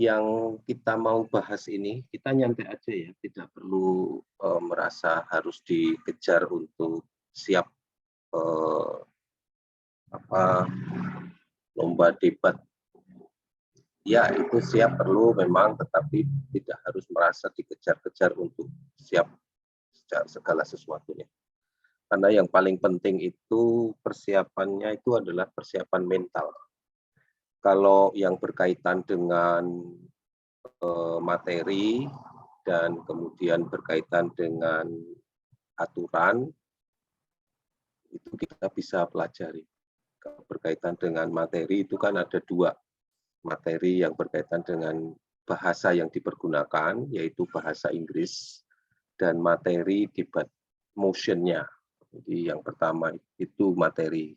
yang kita mau bahas ini, kita nyantai aja ya, tidak perlu merasa harus dikejar untuk siap lomba debat. Ya, itu siap perlu memang, tetapi tidak harus merasa dikejar-kejar untuk siap segala sesuatunya. Karena yang paling penting itu persiapannya itu adalah persiapan mental. Kalau yang berkaitan dengan materi dan kemudian berkaitan dengan aturan, itu kita bisa pelajari. Kalau berkaitan dengan materi itu kan ada dua materi yang berkaitan dengan bahasa yang dipergunakan, yaitu bahasa Inggris, dan materi debat motion-nya. Jadi yang pertama itu materi,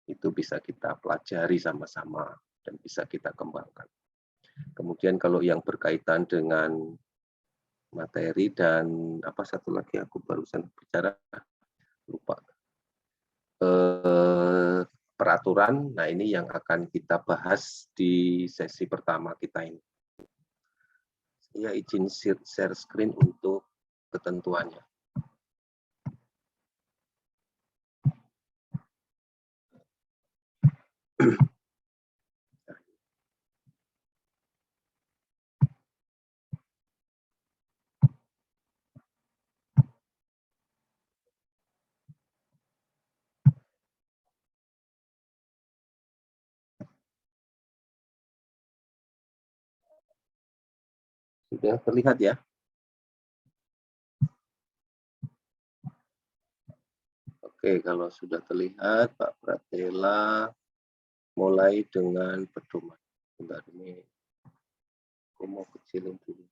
itu bisa kita pelajari sama-sama dan bisa kita kembangkan. Kemudian kalau yang berkaitan dengan materi dan apa satu lagi aku barusan bicara, lupa. Peraturan, nah ini yang akan kita bahas di sesi pertama kita ini. Saya izin share screen untuk ketentuannya. Sudah terlihat ya? Oke, kalau sudah terlihat, Pak Pratela mulai dengan pedoman. Bentar, ini aku mau kecilin dulu.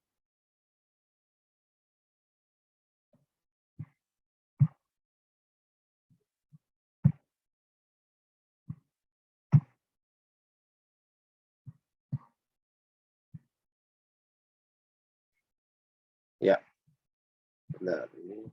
Ya, benar. Ini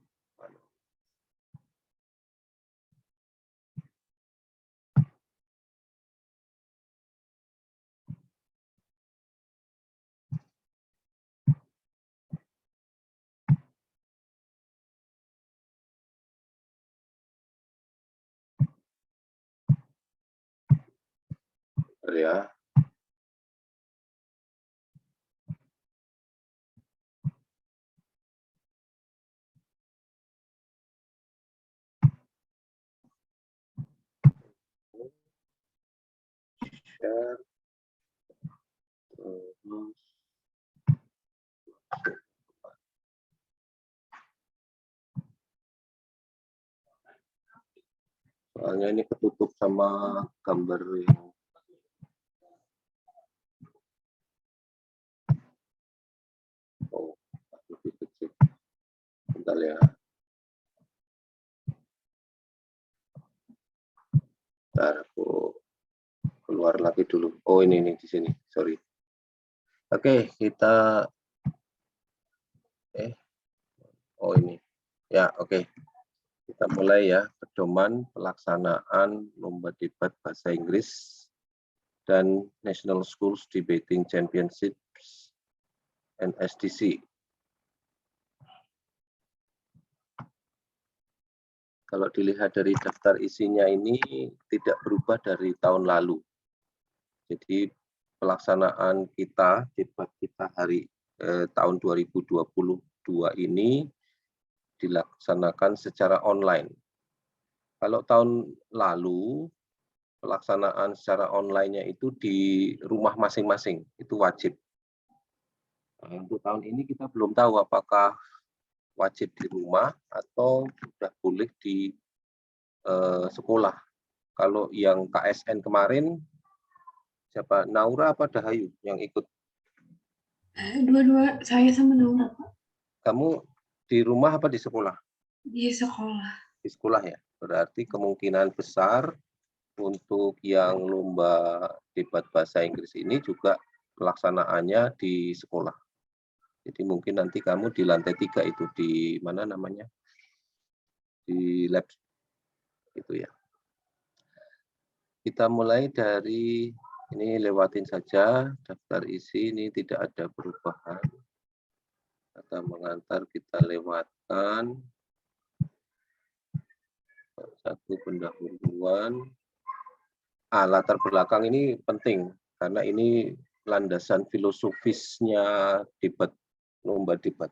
ya. Share. Terus. Soalnya ini ketutup sama gambar yang lebih kecil. Bentar ya. Bentar aku keluar lagi dulu. Oh ini di sini. Sorry. Oke, kita oh ini. Ya, oke. Kita mulai ya, pedoman pelaksanaan lomba debat bahasa Inggris dan National Schools Debating Championships NSDC. Kalau dilihat dari daftar isinya ini tidak berubah dari tahun lalu. Jadi pelaksanaan kita, debat kita hari tahun 2022 ini dilaksanakan secara online. Kalau tahun lalu pelaksanaan secara online-nya itu di rumah masing-masing, itu wajib. Nah, untuk tahun ini kita belum tahu apakah wajib di rumah atau sudah boleh di sekolah. Kalau yang KSN kemarin, siapa? Naura apa Dahayu yang ikut? Dua-dua, saya sama Naura, Pak. Kamu di rumah apa di sekolah? Di sekolah. Di sekolah ya. Berarti kemungkinan besar untuk yang lomba debat bahasa Inggris ini juga pelaksanaannya di sekolah. Jadi mungkin nanti kamu di lantai 3 itu di mana namanya? Di lab itu ya. Kita mulai dari Ini lewatin saja, daftar isi ini tidak ada perubahan. Kata mengantar kita lewatkan. Satu pendahuluan. Latar belakang ini penting, karena ini landasan filosofisnya debat, lomba debat.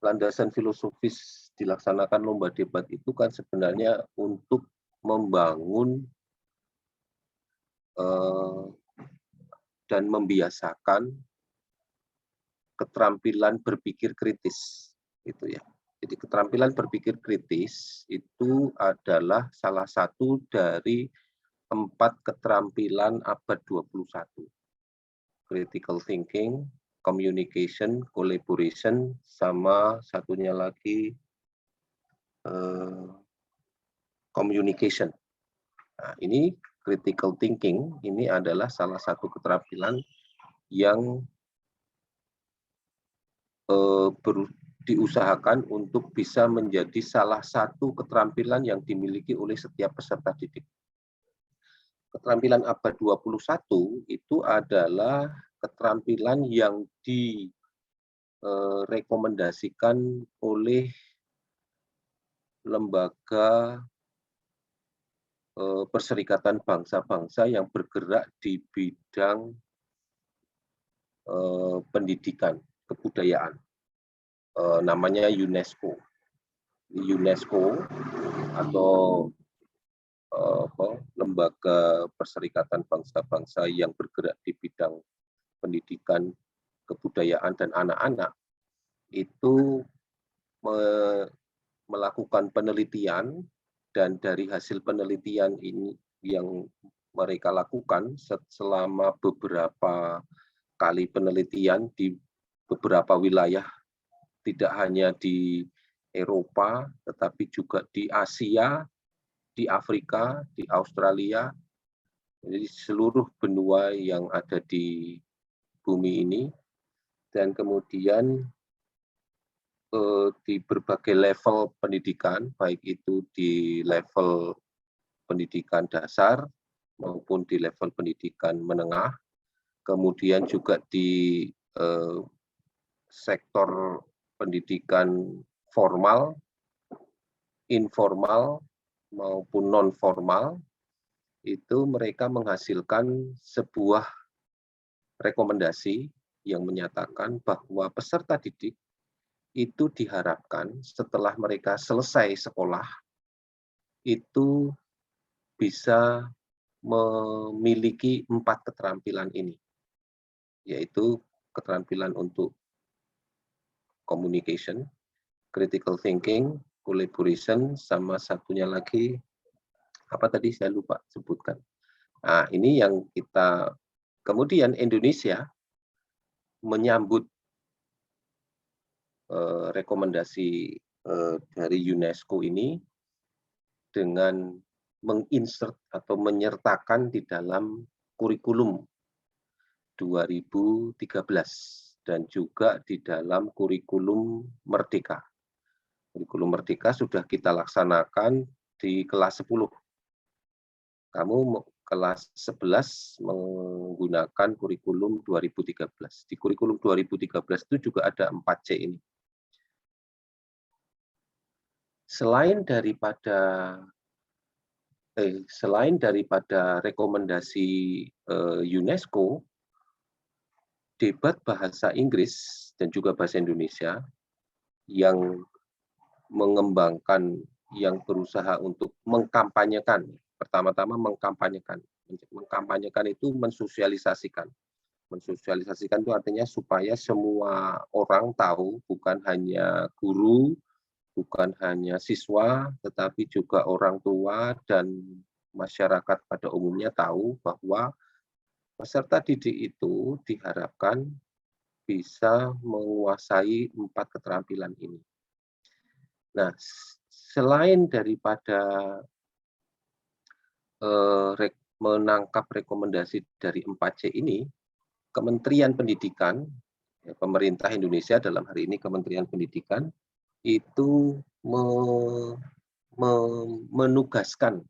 Landasan filosofis dilaksanakan lomba debat itu kan sebenarnya untuk membangun dan membiasakan keterampilan berpikir kritis, gitu ya. Jadi keterampilan berpikir kritis itu adalah salah satu dari 4 keterampilan abad 21. Critical thinking, communication, collaboration, sama satunya lagi communication. Nah, ini critical thinking ini adalah salah satu keterampilan yang diusahakan untuk bisa menjadi salah satu keterampilan yang dimiliki oleh setiap peserta didik. Keterampilan abad 21 itu adalah keterampilan yang direkomendasikan oleh lembaga Perserikatan Bangsa-Bangsa yang bergerak di bidang pendidikan, kebudayaan. Namanya UNESCO. UNESCO atau lembaga Perserikatan Bangsa-Bangsa yang bergerak di bidang pendidikan, kebudayaan, dan anak-anak itu melakukan penelitian, dan dari hasil penelitian ini yang mereka lakukan selama beberapa kali penelitian di beberapa wilayah, tidak hanya di Eropa, tetapi juga di Asia, di Afrika, di Australia, jadi seluruh benua yang ada di bumi ini, dan kemudian di berbagai level pendidikan, baik itu di level pendidikan dasar maupun di level pendidikan menengah, kemudian juga di sektor pendidikan formal, informal, maupun non-formal, itu mereka menghasilkan sebuah rekomendasi yang menyatakan bahwa peserta didik itu diharapkan setelah mereka selesai sekolah, itu bisa memiliki 4 keterampilan ini, yaitu keterampilan untuk communication, critical thinking, collaboration, sama satunya lagi, apa tadi saya lupa sebutkan. Nah, ini yang kita, kemudian Indonesia menyambut rekomendasi dari UNESCO ini dengan menginsert atau menyertakan di dalam kurikulum 2013 dan juga di dalam kurikulum Merdeka. Kurikulum Merdeka sudah kita laksanakan di kelas 10. Kamu kelas 11 menggunakan kurikulum 2013. Di kurikulum 2013 itu juga ada 4C ini. Selain daripada rekomendasi UNESCO, debat bahasa Inggris dan juga bahasa Indonesia yang mengembangkan, yang berusaha untuk mengkampanyekan, pertama-tama mengkampanyekan. Mengkampanyekan itu mensosialisasikan. Mensosialisasikan itu artinya supaya semua orang tahu, bukan hanya guru, bukan hanya siswa, tetapi juga orang tua dan masyarakat pada umumnya tahu bahwa peserta didik itu diharapkan bisa menguasai 4 keterampilan ini. Nah, selain daripada menangkap rekomendasi dari 4C ini, Kementerian Pendidikan, pemerintah Indonesia dalam hari ini Kementerian Pendidikan, itu menugaskan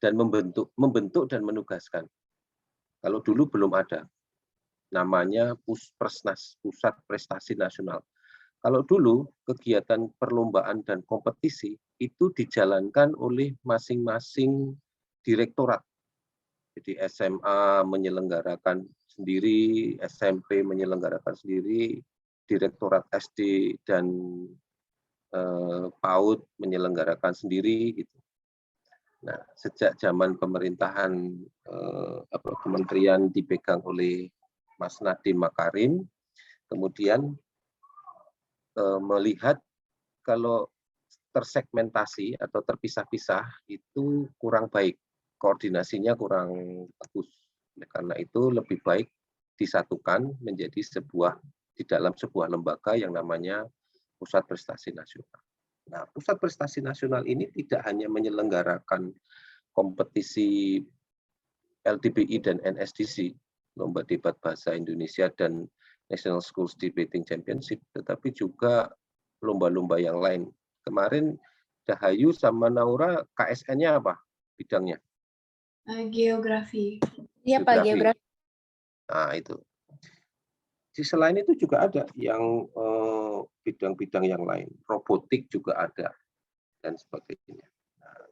dan membentuk dan menugaskan. Kalau dulu belum ada, namanya Puspresnas, Pusat Prestasi Nasional. Kalau dulu kegiatan perlombaan dan kompetisi itu dijalankan oleh masing-masing direktorat. Jadi SMA menyelenggarakan sendiri, SMP menyelenggarakan sendiri, direktorat SD dan PAUD menyelenggarakan sendiri gitu. Nah, sejak zaman pemerintahan kementerian dipegang oleh Mas Nadiem Makarim, kemudian melihat kalau tersegmentasi atau terpisah-pisah itu kurang baik, koordinasinya kurang bagus. Karena itu lebih baik disatukan menjadi di dalam sebuah lembaga yang namanya Pusat Prestasi Nasional. Nah, Pusat Prestasi Nasional ini tidak hanya menyelenggarakan kompetisi LDBI dan NSDC, Lomba Debat Bahasa Indonesia dan National Schools Debating Championship, tetapi juga lomba-lomba yang lain. Kemarin Dahayu sama Naura KSN-nya apa bidangnya? Geografi. Iya Pak, geografi. Nah itu. Selain itu juga ada yang bidang-bidang yang lain, robotik juga ada dan sebagainya. Nah,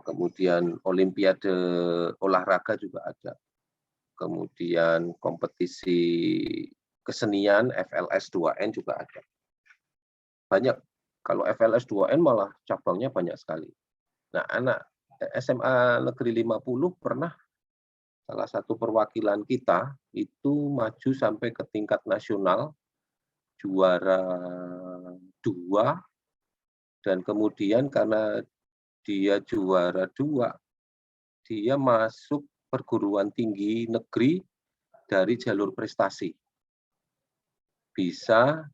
kemudian olimpiade olahraga juga ada. Kemudian kompetisi kesenian FLS 2N juga ada. Banyak. Kalau FLS 2N malah cabangnya banyak sekali. Nah, anak SMA Negeri 50 pernah salah satu perwakilan kita itu maju sampai ke tingkat nasional, juara 2, dan kemudian karena dia juara 2, dia masuk perguruan tinggi negeri dari jalur prestasi. Bisa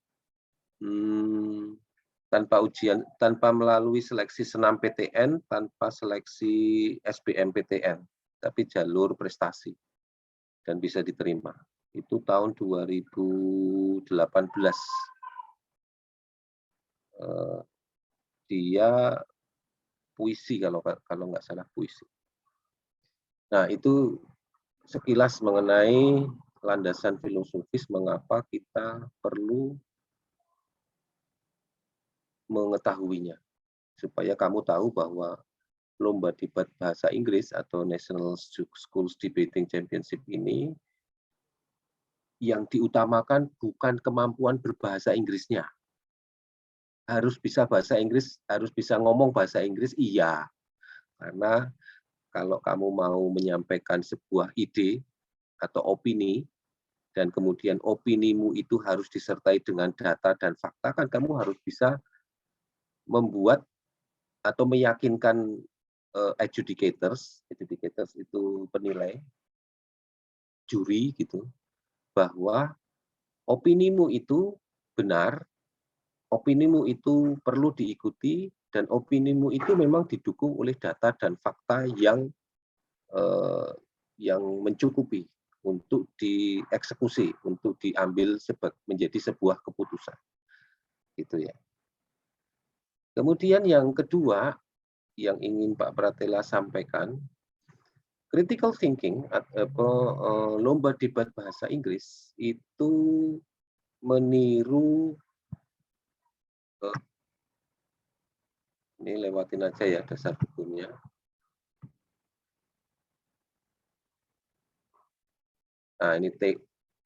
tanpa ujian, tanpa melalui seleksi senam PTN, tanpa seleksi SBMPTN, tapi jalur prestasi dan bisa diterima. Itu tahun 2018. Dia puisi kalau nggak salah puisi. Nah, itu sekilas mengenai landasan filosofis mengapa kita perlu mengetahuinya, supaya kamu tahu bahwa lomba debat bahasa Inggris atau National Schools Debating Championship ini yang diutamakan bukan kemampuan berbahasa Inggrisnya. Harus bisa bahasa Inggris, harus bisa ngomong bahasa Inggris, iya. Karena kalau kamu mau menyampaikan sebuah ide atau opini, dan kemudian opinimu itu harus disertai dengan data dan fakta, kan kamu harus bisa membuat atau meyakinkan adjudicators itu penilai, juri gitu, bahwa opinimu itu benar, opinimu itu perlu diikuti, dan opinimu itu memang didukung oleh data dan fakta yang mencukupi untuk dieksekusi, untuk diambil menjadi sebuah keputusan. Gitu ya. Kemudian yang kedua yang ingin Pak Pratela sampaikan, critical thinking atau lomba debat bahasa Inggris itu meniru, ini lewatin aja ya dasar hukumnya. Nah, ini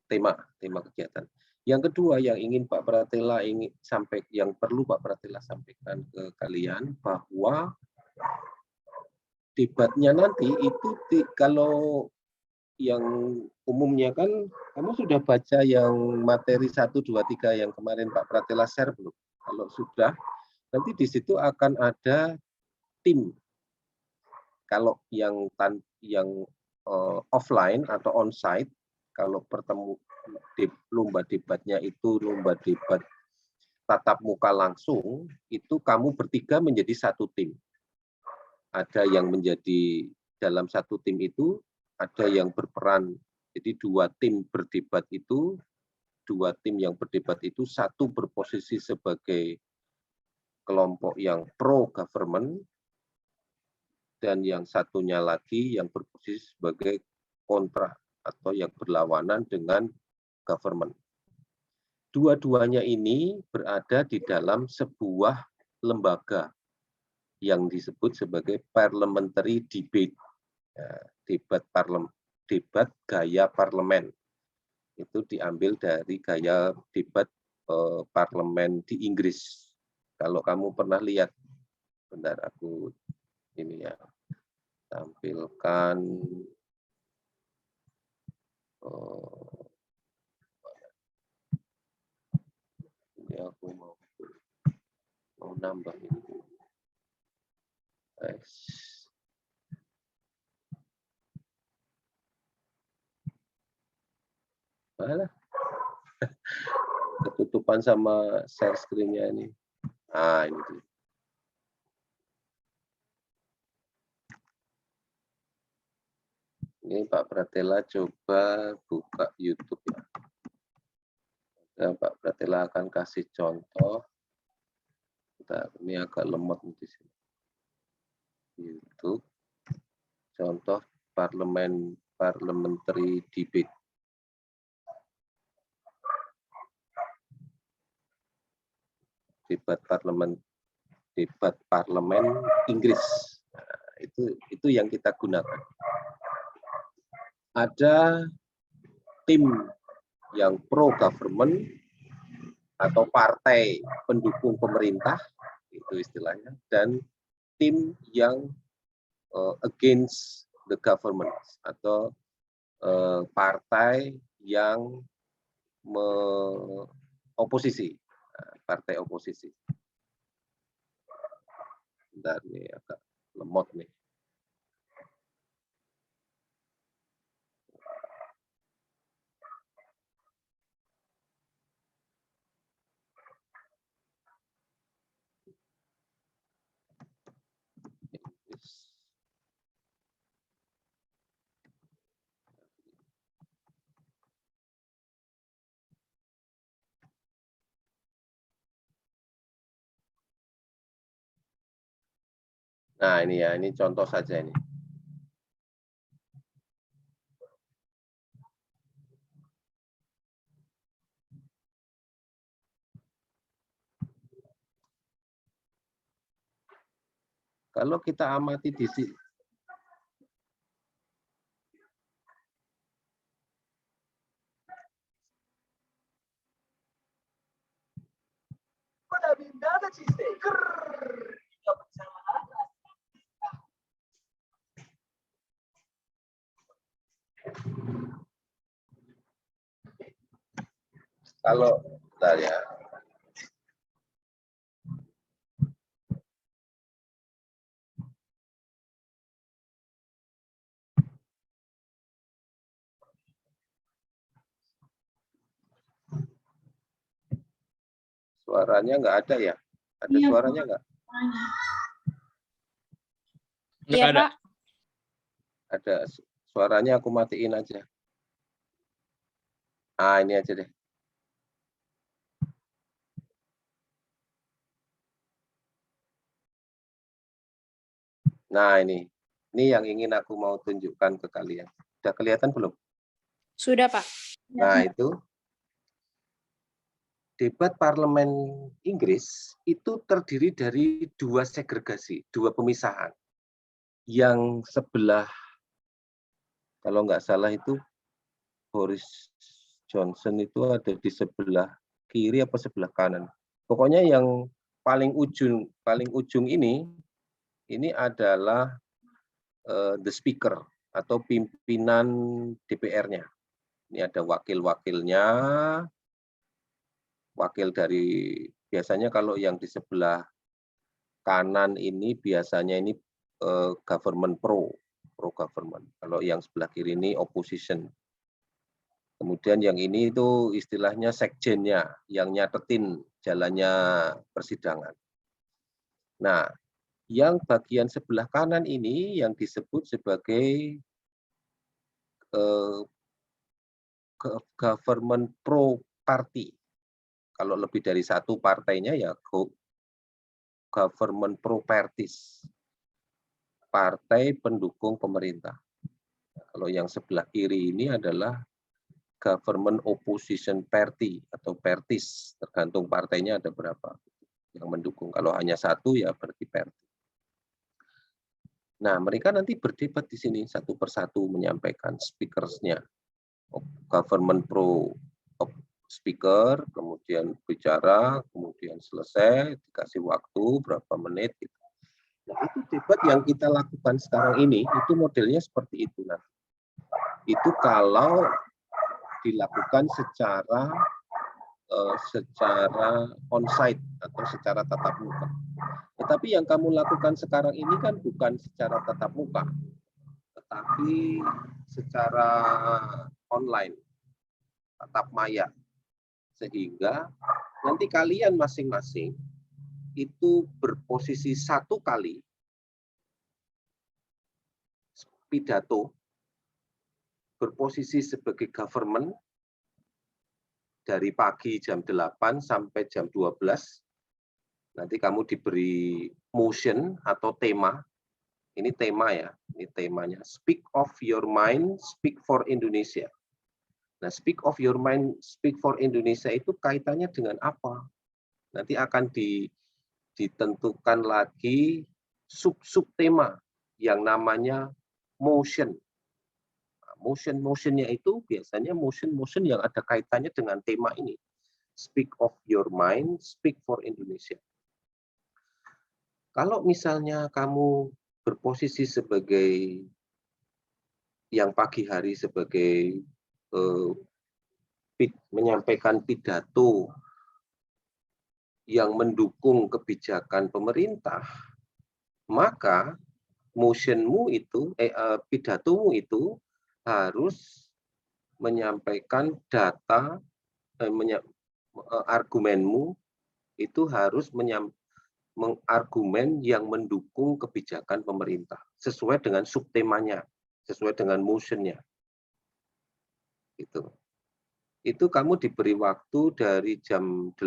tema kegiatan. Yang kedua yang ingin Pak Pratela yang perlu Pak Pratela sampaikan ke kalian, bahwa debatnya nanti itu kalau yang umumnya kan kamu sudah baca yang materi 1, 2, 3 yang kemarin Pak Pratela share belum? Kalau sudah, nanti di situ akan ada tim. Kalau yang offline atau onsite, kalau lomba debatnya itu lomba debat tatap muka langsung, itu kamu bertiga menjadi satu tim. Ada yang menjadi dalam satu tim itu, ada yang berperan. Jadi dua tim yang berdebat itu, satu berposisi sebagai kelompok yang pro government dan yang satunya lagi yang berposisi sebagai kontra atau yang berlawanan dengan government. Dua-duanya ini berada di dalam sebuah lembaga yang disebut sebagai parliamentary debate, debat gaya parlemen. Itu diambil dari gaya debat parlemen di Inggris. Kalau kamu pernah lihat, bentar aku ini ya tampilkan. Ini aku mau nambah ini. Malah ketutupan sama share screen-nya ini. Ah, ini dia. Ini Pak Pratela coba buka YouTube ya. Dan Pak Pratela akan kasih contoh. Bentar, ini agak lemot di sini. YouTube. Contoh parliamentary debate. Debat parlemen Inggris. Nah, itu yang kita gunakan. Ada tim yang pro government atau partai pendukung pemerintah, itu istilahnya, dan tim yang against the government atau partai yang oposisi, partai oposisi. Bentar nih agak lemot nih. Nah ini ya, ini contoh saja ini. Kalau kita amati di sini, kalau bentar ya. Suaranya nggak ada ya? Ada Iya, suaranya nggak? Iya, Pak. Ada suaranya, aku matiin aja. Ah, ini aja deh. Nah, ini yang ingin aku mau tunjukkan ke kalian. Sudah kelihatan belum? Sudah, Pak. Nah, itu debat parlemen Inggris itu terdiri dari dua segregasi, dua pemisahan. Yang sebelah, kalau nggak salah itu Boris Johnson itu ada di sebelah kiri apa sebelah kanan. Pokoknya yang paling ujung ini adalah the speaker atau pimpinan DPR-nya. Ini ada wakil-wakilnya, wakil dari, biasanya kalau yang di sebelah kanan ini biasanya ini government pro government. Kalau yang sebelah kiri ini opposition. Kemudian yang ini itu istilahnya sekjennya yang nyatetin jalannya persidangan. Nah, yang bagian sebelah kanan ini yang disebut sebagai government pro party. Kalau lebih dari satu partainya ya government pro parties. partai pendukung pemerintah. Kalau yang sebelah kiri ini adalah government opposition party atau parties, tergantung partainya ada berapa yang mendukung. Kalau hanya satu ya berarti party. Nah, mereka nanti berdebat di sini satu persatu menyampaikan speakersnya. Government pro speaker, kemudian bicara, kemudian selesai, dikasih waktu berapa menit. Gitu. Nah, itu debat yang kita lakukan sekarang ini, itu modelnya seperti itu. Nah, itu kalau dilakukan secara on-site atau secara tatap muka. Tetapi yang kamu lakukan sekarang ini kan bukan secara tatap muka, tetapi secara online, tatap maya. Sehingga nanti kalian masing-masing itu berposisi satu kali pidato, berposisi sebagai government dari pagi jam 8 sampai jam 12. Nanti kamu diberi motion atau tema. Ini tema ya, ini temanya. Speak of your mind, speak for Indonesia. Nah, speak of your mind, speak for Indonesia itu kaitannya dengan apa? Nanti akan ditentukan lagi sub-sub tema yang namanya motion. Motion-motionnya itu biasanya motion-motion yang ada kaitannya dengan tema ini. Speak of your mind, speak for Indonesia. Kalau misalnya kamu berposisi sebagai yang pagi hari sebagai menyampaikan pidato yang mendukung kebijakan pemerintah, maka motionmu itu, pidatomu itu harus menyampaikan data, argumenmu itu harus mengargumen yang mendukung kebijakan pemerintah sesuai dengan subtemanya, sesuai dengan motionnya. Itu kamu diberi waktu dari jam 8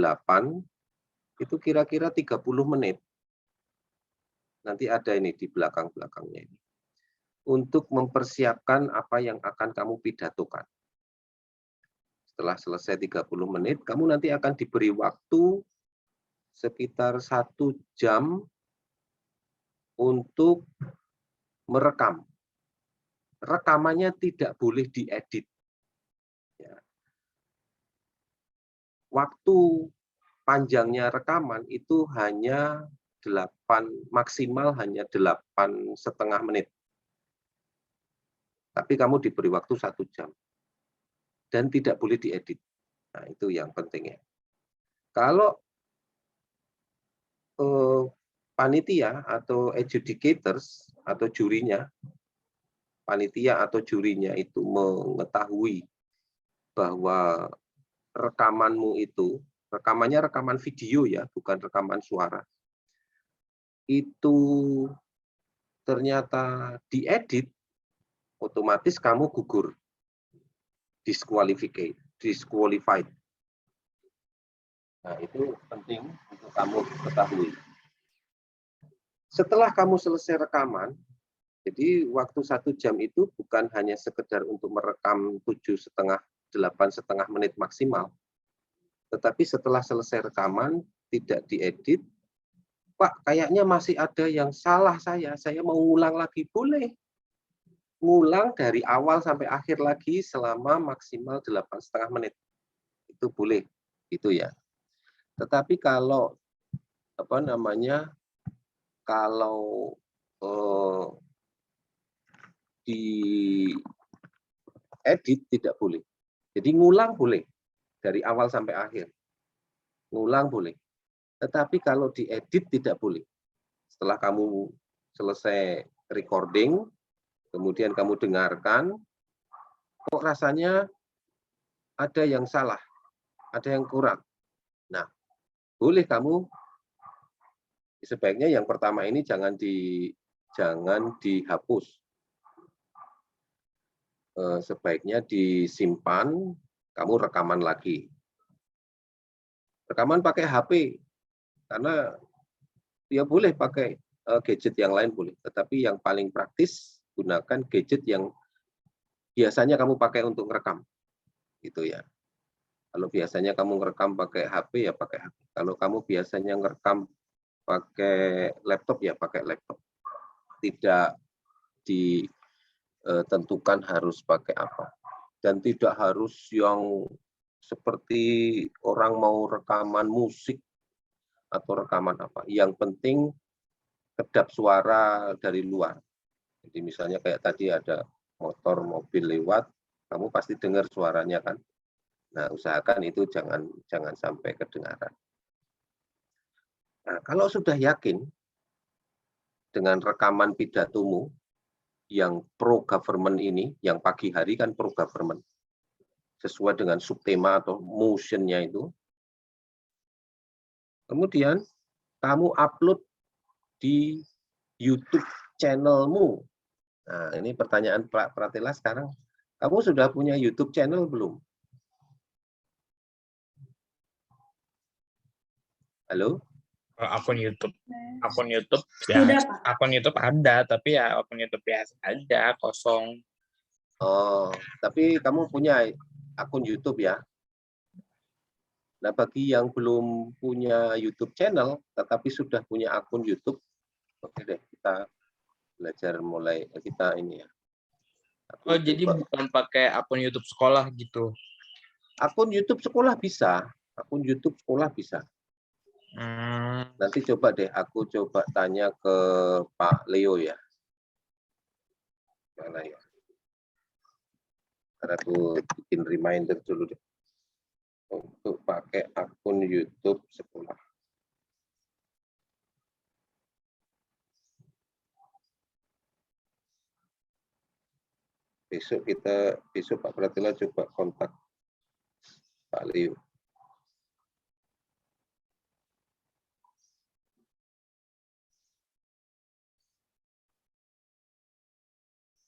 itu kira-kira 30 menit. Nanti ada ini di belakang-belakangnya ini. Untuk mempersiapkan apa yang akan kamu pidatokan. Setelah selesai 30 menit, kamu nanti akan diberi waktu sekitar 1 jam untuk merekam. Rekamannya tidak boleh diedit. Ya. Waktu panjangnya rekaman itu hanya maksimal hanya 8,5 menit. Tapi kamu diberi waktu 1 jam. Dan tidak boleh diedit. Nah, itu yang penting ya. Kalau panitia atau adjudicators atau jurinya, panitia atau jurinya itu mengetahui bahwa rekamanmu itu, rekamannya rekaman video ya, bukan rekaman suara, itu ternyata diedit, otomatis kamu gugur, disqualified. Nah, itu penting untuk kamu ketahui. Setelah kamu selesai rekaman, jadi waktu 1 jam itu bukan hanya sekedar untuk merekam 8,5 menit maksimal, tetapi setelah selesai rekaman, tidak diedit, Pak, kayaknya masih ada yang salah saya mau ngulang lagi, boleh. Ngulang dari awal sampai akhir lagi selama maksimal 8,5 menit. Itu boleh, itu ya. Tetapi kalau kalau di edit tidak boleh. Jadi ngulang boleh dari awal sampai akhir. Ngulang boleh. Tetapi kalau diedit tidak boleh. Setelah kamu selesai recording, kemudian kamu dengarkan, kok rasanya ada yang salah, ada yang kurang. Nah, boleh kamu sebaiknya yang pertama ini jangan dihapus. Sebaiknya disimpan, kamu rekaman lagi. Rekaman pakai HP, karena ya boleh pakai gadget yang lain boleh, tetapi yang paling praktis gunakan gadget yang biasanya kamu pakai untuk merekam, gitu ya. Kalau biasanya kamu ngerekam pakai HP ya pakai HP. Kalau kamu biasanya ngerekam pakai laptop ya pakai laptop. Tidak ditentukan harus pakai apa. Dan tidak harus yang seperti orang mau rekaman musik atau rekaman apa. Yang penting kedap suara dari luar. Jadi misalnya kayak tadi ada motor, mobil lewat, kamu pasti dengar suaranya kan. Nah, usahakan itu jangan sampai kedengaran. Nah, kalau sudah yakin dengan rekaman pidatomu yang pro government ini, yang pagi hari kan pro government, sesuai dengan subtema atau motionnya itu, kemudian kamu upload di YouTube channelmu. Nah, ini pertanyaan Pak Pratela sekarang. Kamu sudah punya YouTube channel belum? Halo? Akun YouTube ya, Sudah, Pak. akun YouTube ada, tapi ya akun YouTube biasa aja, kosong. Oh, tapi kamu punya akun YouTube ya? Nah, bagi yang belum punya YouTube channel, tetapi sudah punya akun YouTube, oke deh, kita belajar mulai, kita ini ya. Oh, jadi bukan pakai akun YouTube sekolah gitu? Akun YouTube sekolah bisa, akun YouTube sekolah bisa. Nanti coba deh, aku coba tanya ke Pak Leo ya. Mana ya? Karena aku bikin reminder dulu deh. Untuk pakai akun YouTube sekolah. Besok Pak Pratila coba kontak Pak Leo.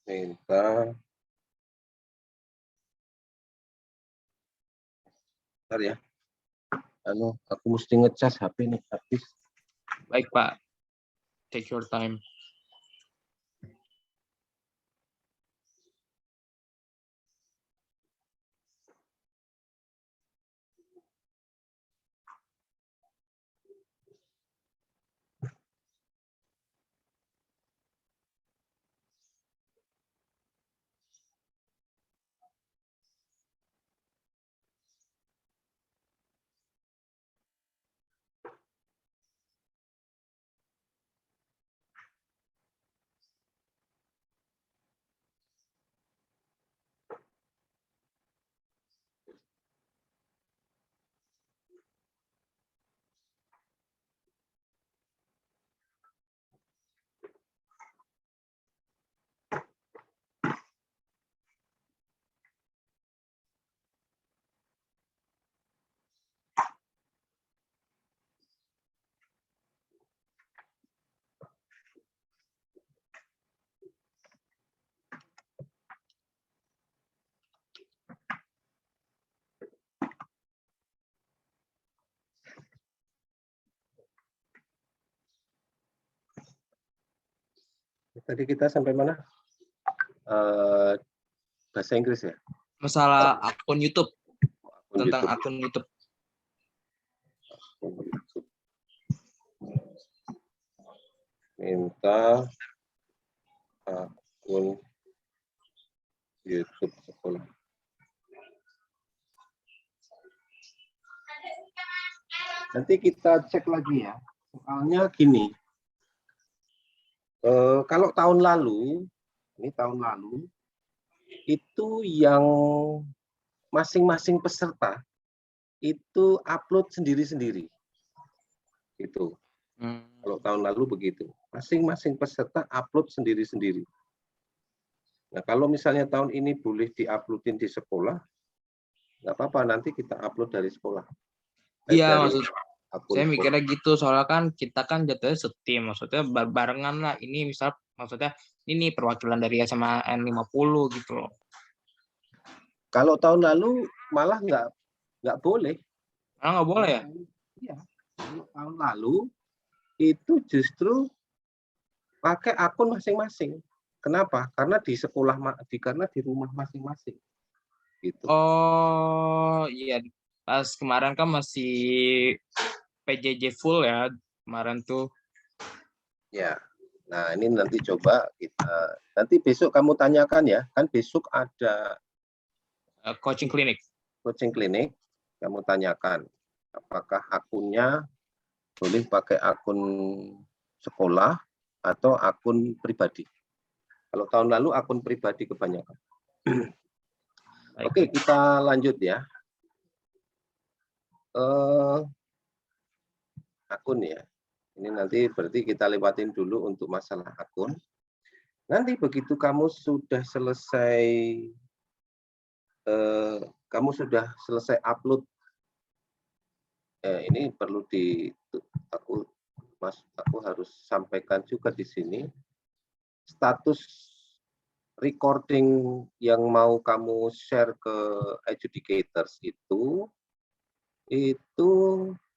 Minta. Bentar ya. Aku mesti ngecas HP nih habis. Baik, Pak. Take your time. Tadi kita sampai mana? Bahasa Inggris ya? Masalah akun YouTube. Tentang YouTube. akun YouTube. Minta akun YouTube sekolah. Nanti kita cek lagi ya. Soalnya gini. Kalau tahun lalu, ini tahun lalu, itu yang masing-masing peserta itu upload sendiri-sendiri. Itu. Kalau tahun lalu begitu. Masing-masing peserta upload sendiri-sendiri. Nah, kalau misalnya tahun ini boleh diuploadin di sekolah, nggak apa-apa, nanti kita upload dari sekolah. Iya, Dari maksud akun saya sekolah. mikirnya gitu, soalnya kan kita kan jatuhnya setim, maksudnya barengan lah. Ini misal, maksudnya ini perwakilan dari SMA N50 gitu loh. Kalau tahun lalu malah nggak boleh. Malah nggak boleh ya? Iya. Kalau tahun lalu itu justru pakai akun masing-masing. Kenapa? Karena di sekolah, karena di rumah masing-masing. Gitu. Oh iya, pas kemarin kan masih PJJ full ya kemarin tuh. Ya. Nah, ini nanti coba kita, nanti besok kamu tanyakan ya, kan besok ada Coaching clinic. coaching klinik, kamu tanyakan apakah akunnya boleh pakai akun sekolah atau akun pribadi. Kalau tahun lalu akun pribadi kebanyakan. Baik. Oke, kita lanjut ya. Akun ya. Ini nanti berarti kita lewatin dulu untuk masalah akun. Nanti begitu kamu sudah selesai upload, ini perlu aku harus sampaikan juga di sini status recording yang mau kamu share ke adjudicators itu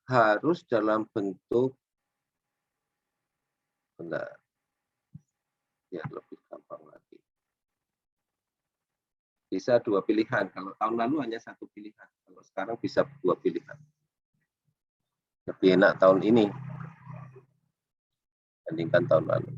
harus dalam bentuk, benar, ya lebih gampang lagi. Bisa 2 pilihan. Kalau tahun lalu hanya 1 pilihan. Kalau sekarang bisa 2 pilihan. Lebih enak tahun ini dibandingkan tahun lalu.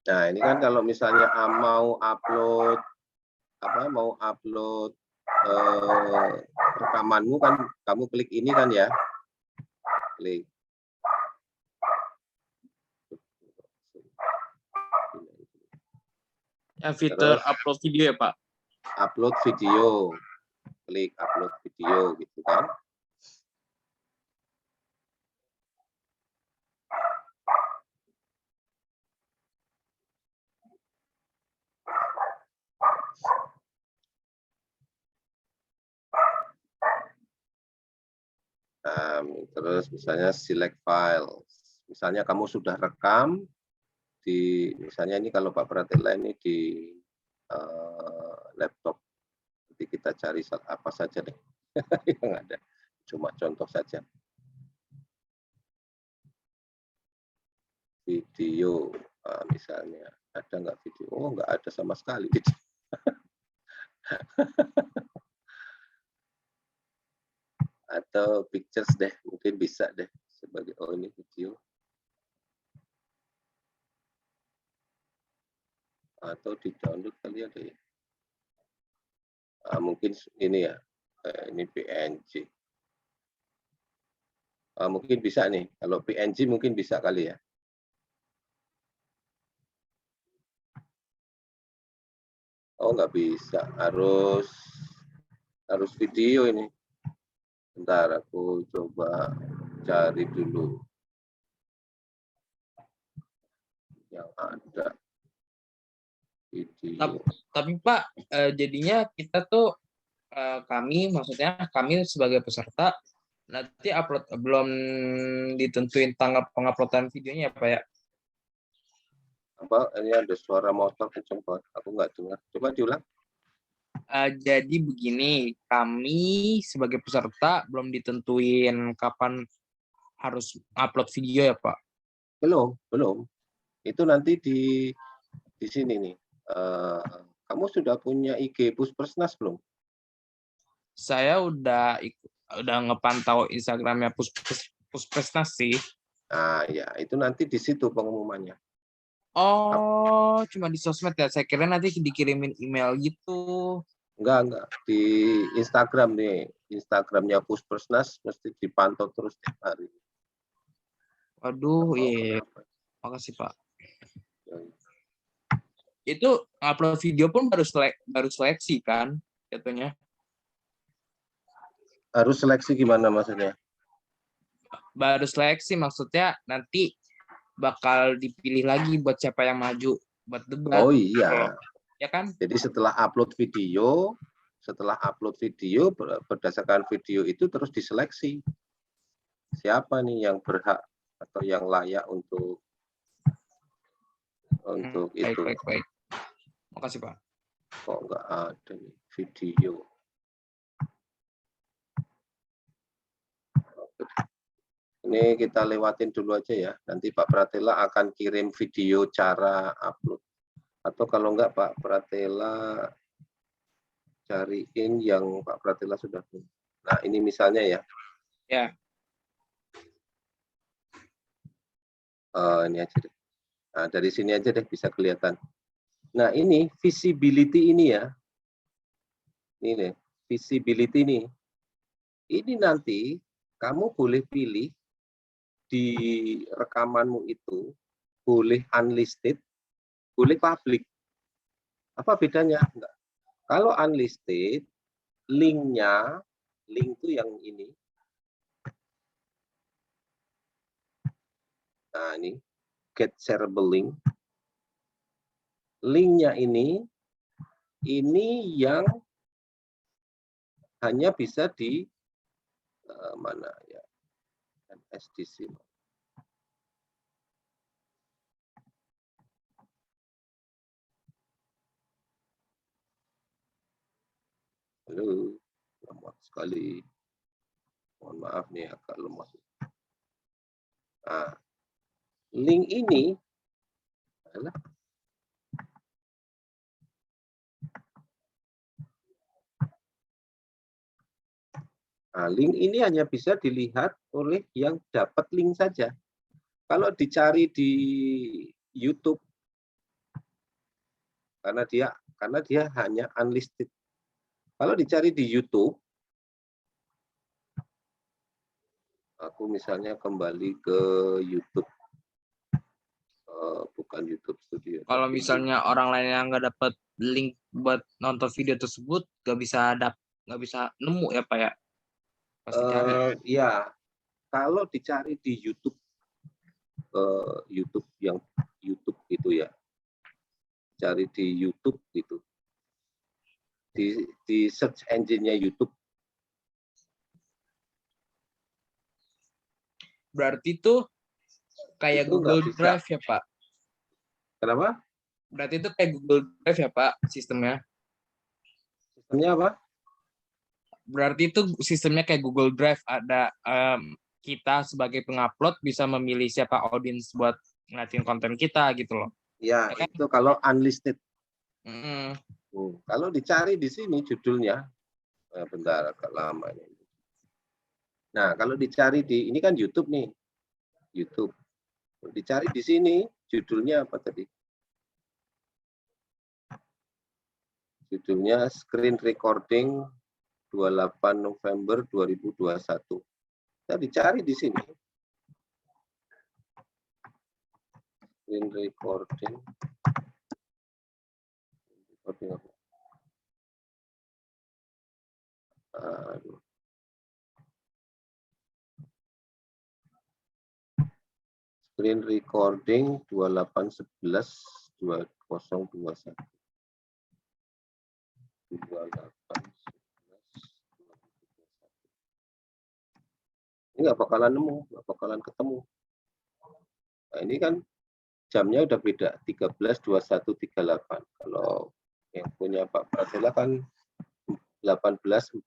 Nah, ini kan kalau misalnya mau upload rekamanmu kan kamu klik ini kan ya. Klik. Fitur upload video ya, Pak? Upload video. Klik upload video gitu kan. Terus misalnya select files. Misalnya kamu sudah rekam di, misalnya ini kalau Pak Pratila ini di laptop. Nanti kita cari apa saja deh yang ada. Cuma contoh saja. Video, misalnya ada nggak video? Oh, nggak ada sama sekali. Atau pictures deh, mungkin bisa deh sebagai, oh ini video. Atau di download kali ada ya. Mungkin ini ya, ini PNG. Mungkin bisa nih, kalau PNG mungkin bisa kali ya. Oh, nggak bisa, harus video ini. Bentar, aku coba cari dulu yang ada video. Tapi Pak, jadinya kita tuh maksudnya kami sebagai peserta nanti upload belum ditentuin tanggal penguploadan videonya ya Pak ya? Apa? Ini ada suara motor kenceng banget. Aku nggak dengar. Coba diulang. Jadi begini, kami sebagai peserta belum ditentuin kapan harus upload video ya Pak? Belum. Itu nanti di sini nih. Kamu sudah punya IG Puspesnas belum? Saya udah ngepantau Instagramnya Puspesnas sih. Nah, ya itu nanti di situ pengumumannya. Oh, cuma di sosmed ya? Saya kira nanti dikirimin email gitu. Enggak. Di Instagram nih. Instagramnya Puspesnas mesti dipantau terus tiap hari. Waduh, iya. Makasih Pak. Itu upload video pun baru seleksi kan jatuhnya? Harus seleksi gimana maksudnya? Baru seleksi maksudnya nanti bakal dipilih lagi buat siapa yang maju buat debat. Oh iya. Ya kan? Jadi setelah upload video berdasarkan video itu terus diseleksi siapa nih yang berhak atau yang layak untuk Baik, itu. baik. Makasih, Pak. Kok nggak ada nih video? Ini kita lewatin dulu aja ya. Nanti Pak Pratela akan kirim video cara upload. Atau kalau enggak Pak Pratela cariin yang Pak Pratela sudah punya. Nah, ini misalnya ya. Ya. Ini aja deh. Nah, dari sini aja deh bisa kelihatan. Nah, ini visibility ini ya. Ini nih, visibility ini. Ini nanti kamu boleh pilih di rekamanmu itu boleh unlisted, boleh public. Apa bedanya? Enggak. Kalau unlisted, link itu yang ini. Nah, ini get shareable link. Linknya ini yang hanya bisa di mana ya? SDC. Halo, lemot sekali. Mohon maaf nih agak lemot. Nah, link ini adalah link ini hanya bisa dilihat oleh yang dapat link saja. Kalau dicari di YouTube, karena dia hanya unlisted. Kalau dicari di YouTube, aku misalnya kembali ke YouTube, bukan YouTube Studio. Kalau misalnya orang lain yang nggak dapat link buat nonton video tersebut, nggak bisa nemu ya Pak ya? Pasti cari. Ya, kalau dicari di YouTube, YouTube yang YouTube itu ya, cari di YouTube gitu, di search engine-nya YouTube. Berarti itu kayak Itu Google nggak bisa. Drive ya Pak? Kenapa? Berarti itu kayak Google Drive ya Pak sistemnya? Sistemnya apa? Berarti itu sistemnya kayak Google Drive, ada kita sebagai pengupload bisa memilih siapa audiens buat ngeliatin konten kita gitu loh. Ya, Ya kan? itu kalau unlisted. Mm. Kalau dicari di sini judulnya, bentar agak lama ini. Nah, kalau dicari di ini kan YouTube nih, YouTube. Dicari di sini judulnya apa tadi? Judulnya screen recording 28 November 2021. Kita dicari di sini. Screen recording. Screen recording 28/11/2021. 28/11/2021. Ini nggak bakalan nemu, nggak bakalan ketemu. Nah, ini kan jamnya udah beda, 13.21.38. Kalau yang punya Pak Pratela kan 18.42.08.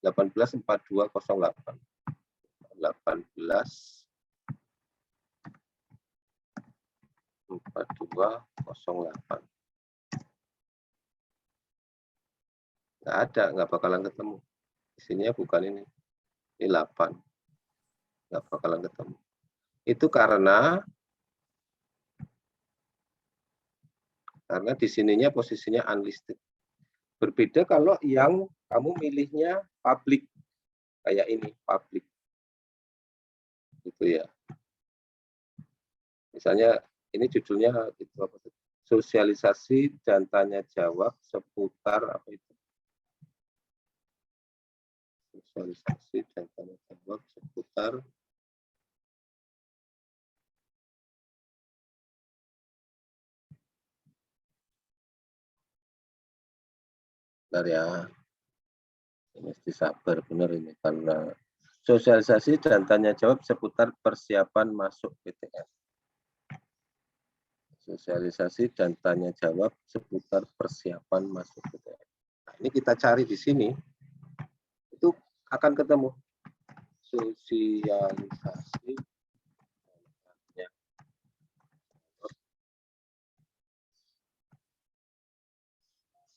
18.42.08. Nggak ada, nggak bakalan ketemu. Isinya bukan ini. Ini 8. Nggak bakalan ketemu. Itu karena di sininya posisinya unlisted. Berbeda kalau yang kamu milihnya public. Kayak ini, public. Gitu ya. Misalnya ini judulnya itu apa? Sosialisasi dan tanya jawab seputar apa itu? Sosialisasi dan tanya jawab seputar Bentar ya. Ini mesti sabar benar ini karena sosialisasi dan tanya jawab seputar persiapan masuk PTN. Sosialisasi dan tanya jawab seputar persiapan masuk PTN. Nah, ini kita cari di sini, itu akan ketemu sosialisasi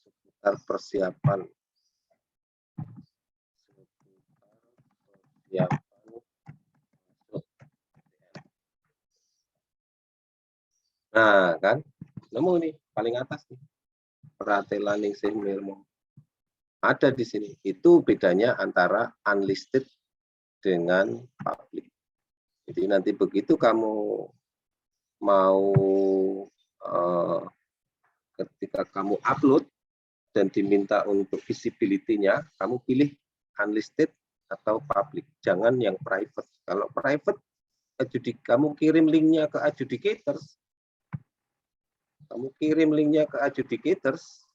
seputar persiapan masuk. Nah, kan nemu nih paling atas nih. Pratela Ningsih Mirmo. Ada di sini. Itu bedanya antara unlisted dengan public. Jadi nanti begitu kamu mau ketika kamu upload dan diminta untuk visibility-nya, kamu pilih unlisted atau public. Jangan yang private. Kalau private, kamu kirim linknya ke adjudicators,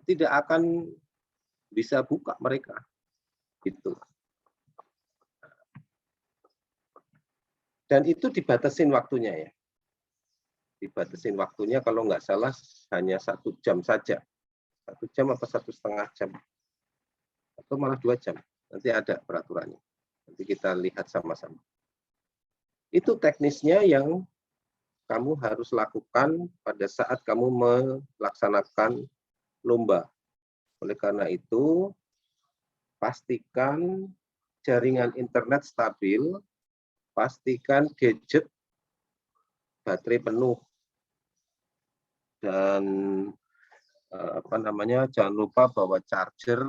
tidak akan bisa buka mereka. Gitu. Dan itu dibatasin waktunya ya. Dibatasin waktunya kalau nggak salah hanya 1 jam saja. 1 jam apa 1,5 jam. Atau malah 2 jam. Nanti ada peraturannya. Nanti kita lihat sama-sama. Itu teknisnya yang kamu harus lakukan pada saat kamu melaksanakan lomba. Oleh karena itu, pastikan jaringan internet stabil, pastikan gadget baterai penuh, dan jangan lupa bawa charger,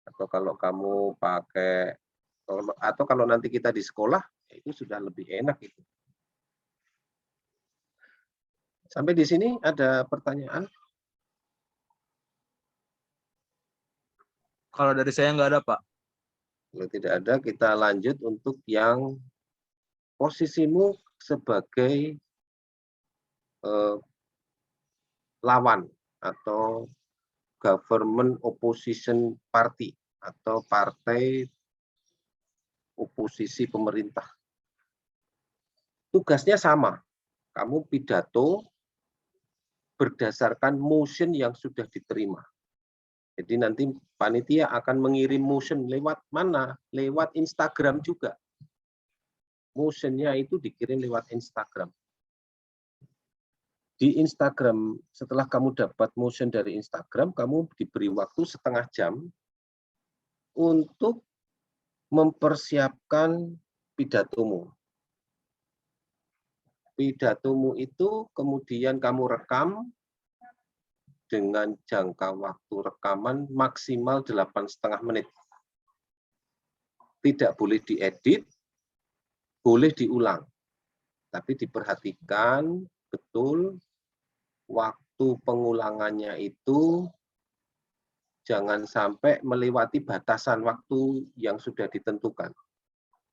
atau kalau kamu pakai, atau kalau nanti kita di sekolah itu sudah lebih enak itu. Sampai di sini ada pertanyaan? Kalau dari saya nggak ada, Pak. Kalau tidak ada, kita lanjut untuk yang posisimu sebagai lawan atau government opposition party atau partai oposisi pemerintah. Tugasnya sama. Kamu pidato berdasarkan motion yang sudah diterima. Jadi nanti panitia akan mengirim motion lewat mana? Lewat Instagram juga. Motionnya itu dikirim lewat Instagram. Di Instagram, setelah kamu dapat motion dari Instagram, kamu diberi waktu setengah jam untuk mempersiapkan pidatomu. Pidatomu itu kemudian kamu rekam dengan jangka waktu rekaman maksimal 8,5 menit. Tidak boleh diedit, boleh diulang. Tapi diperhatikan betul waktu pengulangannya itu jangan sampai melewati batasan waktu yang sudah ditentukan.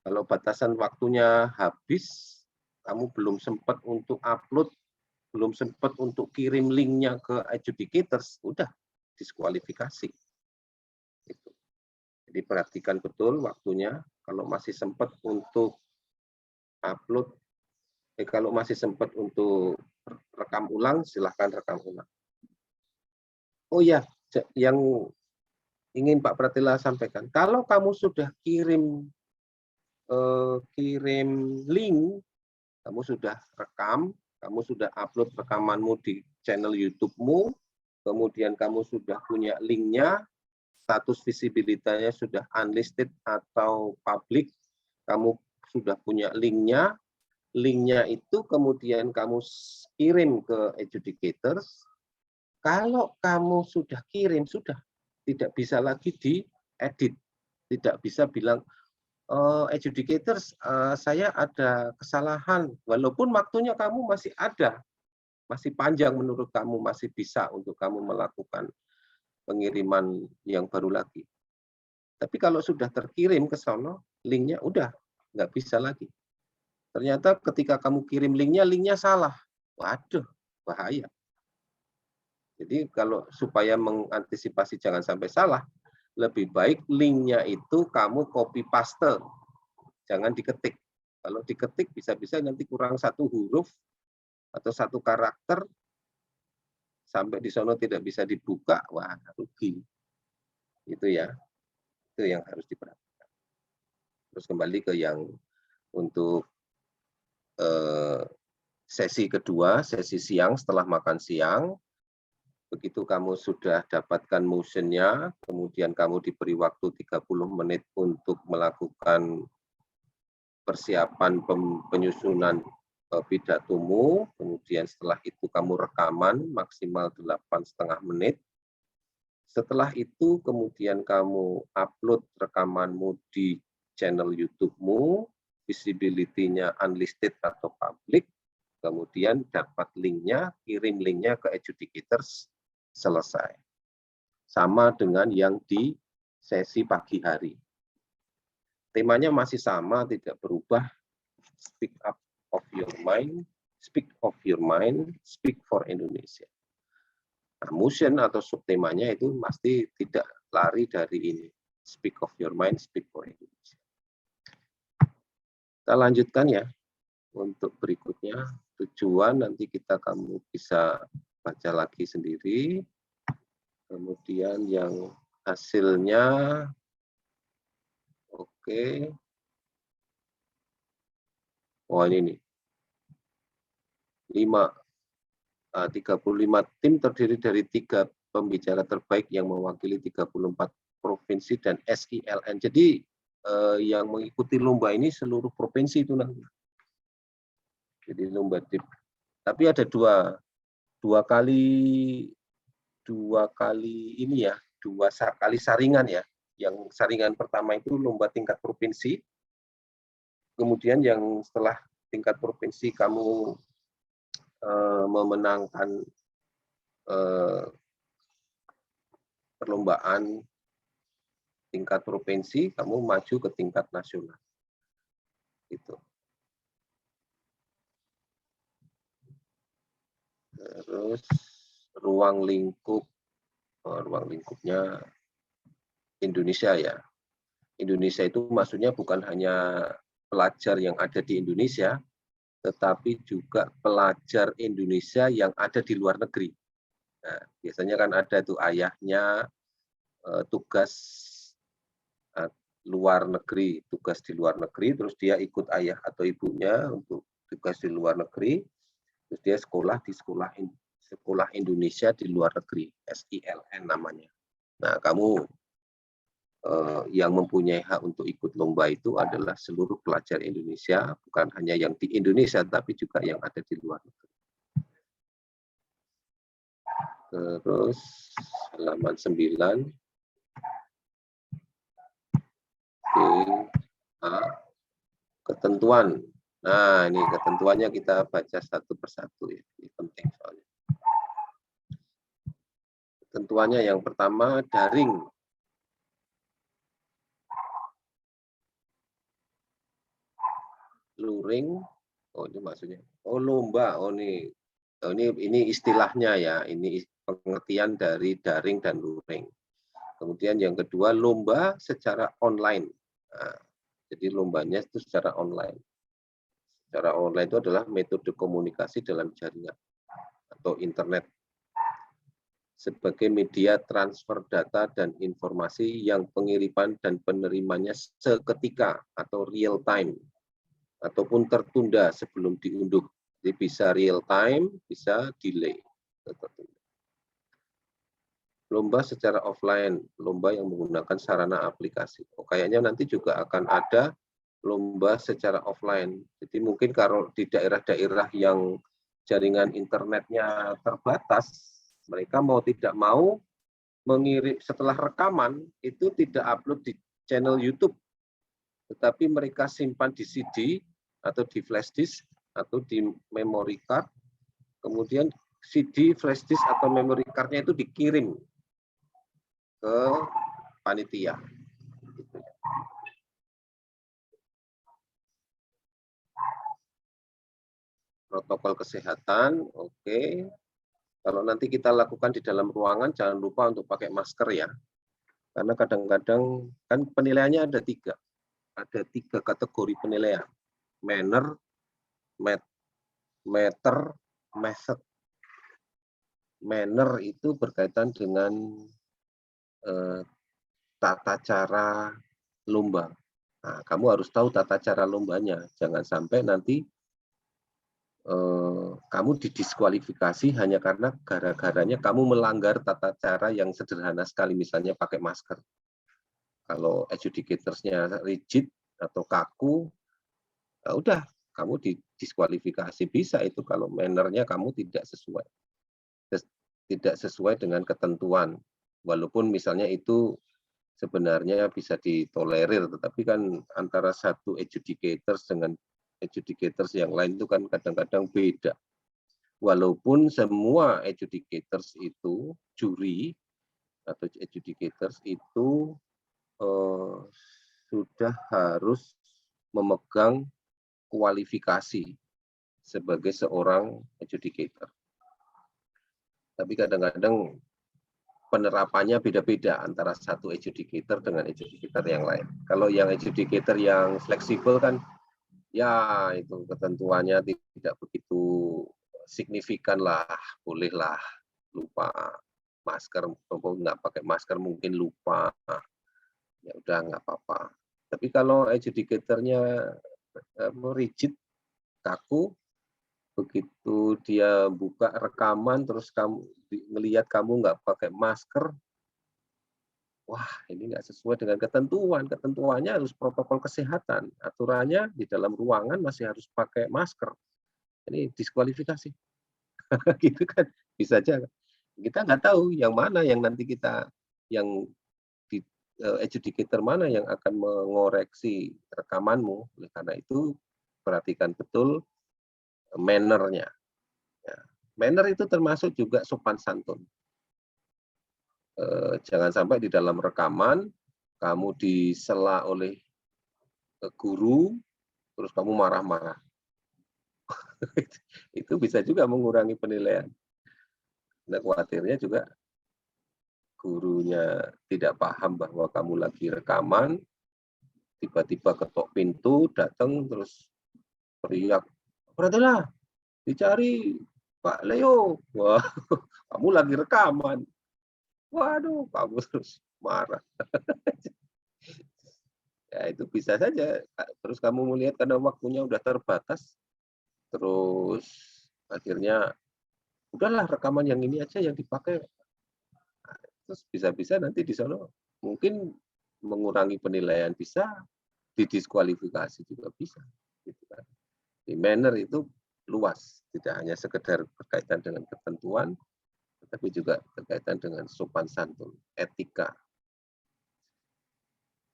Kalau batasan waktunya habis, kamu belum sempat untuk upload, belum sempat untuk kirim linknya ke adjudicators, udah diskualifikasi. Gitu. Jadi perhatikan betul waktunya. Kalau masih sempat untuk upload, kalau masih sempat untuk rekam ulang, silahkan rekam ulang. Oh ya, yang ingin Pak Pratila sampaikan, kalau kamu sudah kirim link, kamu sudah rekam, kamu sudah upload rekamanmu di channel YouTube-mu, kemudian kamu sudah punya linknya, status visibilitasnya sudah unlisted atau public, kamu sudah punya linknya itu kemudian kamu kirim ke adjudicators. Kalau kamu sudah kirim, sudah tidak bisa lagi diedit, tidak bisa bilang, adjudicators, saya ada kesalahan, walaupun waktunya kamu masih ada, masih panjang menurut kamu, masih bisa untuk kamu melakukan pengiriman yang baru lagi. Tapi kalau sudah terkirim ke sono, linknya udah nggak bisa lagi. Ternyata ketika kamu kirim linknya salah, waduh, bahaya. Jadi kalau supaya mengantisipasi jangan sampai salah, lebih baik linknya itu kamu copy paste, jangan diketik. Kalau diketik bisa-bisa nanti kurang satu huruf atau satu karakter, sampai di sono tidak bisa dibuka, wah rugi. Itu ya, itu yang harus diperhatikan. Terus kembali ke yang untuk sesi kedua, sesi siang setelah makan siang. Begitu kamu sudah dapatkan motion-nya, kemudian kamu diberi waktu 30 menit untuk melakukan persiapan penyusunan pidatomu, kemudian setelah itu kamu rekaman maksimal 8,5 menit. Setelah itu kemudian kamu upload rekamanmu di channel YouTube-mu, visibility-nya unlisted atau public, kemudian dapat linknya, kirim linknya ke educators, selesai. Sama dengan yang di sesi pagi hari. Temanya masih sama, tidak berubah. Speak up of your mind, speak of your mind, speak for Indonesia. Nah, motion atau subtemanya itu pasti tidak lari dari ini. Speak of your mind, speak for Indonesia. Kita lanjutkan ya. Untuk berikutnya, tujuan nanti kamu bisa baca lagi sendiri. Kemudian yang hasilnya, oke. Oh ini nih. 35 tim terdiri dari 3 pembicara terbaik yang mewakili 34 provinsi dan SILN. Jadi yang mengikuti lomba ini seluruh provinsi itu nanti. Jadi lomba tim. Tapi ada dua kali ini ya, 2 kali saringan ya. Yang saringan pertama itu lomba tingkat provinsi. Kemudian yang setelah tingkat provinsi kamu memenangkan perlombaan tingkat provinsi, kamu maju ke tingkat nasional. Gitu. Terus ruang lingkupnya Indonesia ya. Indonesia itu maksudnya bukan hanya pelajar yang ada di Indonesia, tetapi juga pelajar Indonesia yang ada di luar negeri. Nah, biasanya kan ada tuh ayahnya tugas luar negeri, tugas di luar negeri, terus dia ikut ayah atau ibunya untuk tugas di luar negeri, terus dia sekolah di sekolah Indonesia di luar negeri, SILN namanya. Nah, kamu yang mempunyai hak untuk ikut lomba itu adalah seluruh pelajar Indonesia, bukan hanya yang di Indonesia, tapi juga yang ada di luar negeri. Terus halaman 9. Ketentuan. Nah, ini ketentuannya kita baca satu persatu ya. Ini penting soalnya. Ketentuannya yang pertama daring. Luring, oh ini maksudnya, oh lomba, oh ini istilahnya ya, ini pengertian dari daring dan luring. Kemudian yang kedua lomba secara online. Nah, jadi lombanya itu secara online. Secara online itu adalah metode komunikasi dalam jaringan atau internet sebagai media transfer data dan informasi yang pengiriman dan penerimanya seketika atau real time ataupun tertunda sebelum diunduh. Jadi bisa real time, bisa delay. Lomba secara offline, lomba yang menggunakan sarana aplikasi. Oh, kayaknya nanti juga akan ada lomba secara offline. Jadi mungkin kalau di daerah-daerah yang jaringan internetnya terbatas, mereka mau tidak mau mengirim setelah rekaman itu tidak upload di channel YouTube, tetapi mereka simpan di CD atau di flash disk atau di memory card, kemudian CD, flash disk atau memory card-nya itu dikirim ke panitia. Protokol kesehatan, oke. Kalau nanti kita lakukan di dalam ruangan, jangan lupa untuk pakai masker ya. Karena kadang-kadang kan penilaiannya ada 3. Ada 3 kategori penilaian. Manner, meter, method. Manner itu berkaitan dengan tata cara lomba. Nah, kamu harus tahu tata cara lombanya. Jangan sampai nanti kamu didiskualifikasi hanya karena gara-garanya kamu melanggar tata cara yang sederhana sekali, misalnya pakai masker. Kalau adjudicators-nya rigid atau kaku, ya udah kamu didiskualifikasi. Bisa itu kalau manner-nya kamu tidak sesuai dengan ketentuan. Walaupun misalnya itu sebenarnya bisa ditolerir, tetapi kan antara satu adjudicators dengan adjudicators yang lain itu kan kadang-kadang beda. Walaupun semua adjudicators itu, juri atau adjudicators itu sudah harus memegang kualifikasi sebagai seorang adjudicator. Tapi kadang-kadang penerapannya beda-beda antara satu adjudicator dengan adjudicator yang lain. Kalau yang adjudicator yang fleksibel kan, ya itu ketentuannya tidak begitu signifikan lah, bolehlah lupa masker, nggak pakai masker mungkin lupa, ya udah nggak apa-apa. Tapi kalau adjudicatornya rigid, kaku, begitu dia buka rekaman terus kamu melihat kamu nggak pakai masker, wah ini nggak sesuai dengan ketentuan. Ketentuannya harus protokol kesehatan. Aturannya di dalam ruangan masih harus pakai masker. Ini diskualifikasi. Gitu kan, bisa aja. Kita nggak tahu yang mana yang nanti yang di adjudicator mana yang akan mengoreksi rekamanmu. Oleh karena itu perhatikan betul manner-nya. Ya. Manner itu termasuk juga sopan santun. Jangan sampai di dalam rekaman kamu disela oleh guru, terus kamu marah-marah. Itu bisa juga mengurangi penilaian. Nah, khawatirnya juga gurunya tidak paham bahwa kamu lagi rekaman, tiba-tiba ketok pintu, datang terus teriak, "Perhatilah, dicari Pak Leo." Wah, kamu lagi rekaman. Waduh, kamu terus marah. Ya itu bisa saja. Terus kamu melihat karena waktunya udah terbatas, terus akhirnya udahlah rekaman yang ini aja yang dipakai. Nah, terus bisa-bisa nanti di sana mungkin mengurangi penilaian, bisa didiskualifikasi juga bisa. Gitu kan. Di manner itu luas, tidak hanya sekedar berkaitan dengan ketentuan, tetapi juga berkaitan dengan sopan santun, etika.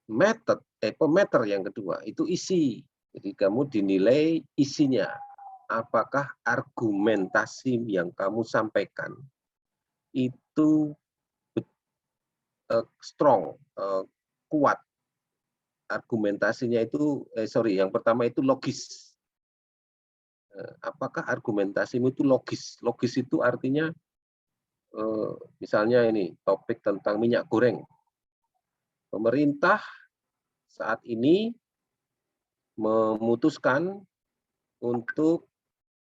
Meter yang kedua itu isi. Jadi kamu dinilai isinya. Apakah argumentasi yang kamu sampaikan itu strong, kuat. Argumentasinya itu, yang pertama itu logis. Apakah argumentasimu itu logis? Logis itu artinya, misalnya ini topik tentang minyak goreng. Pemerintah saat ini memutuskan untuk,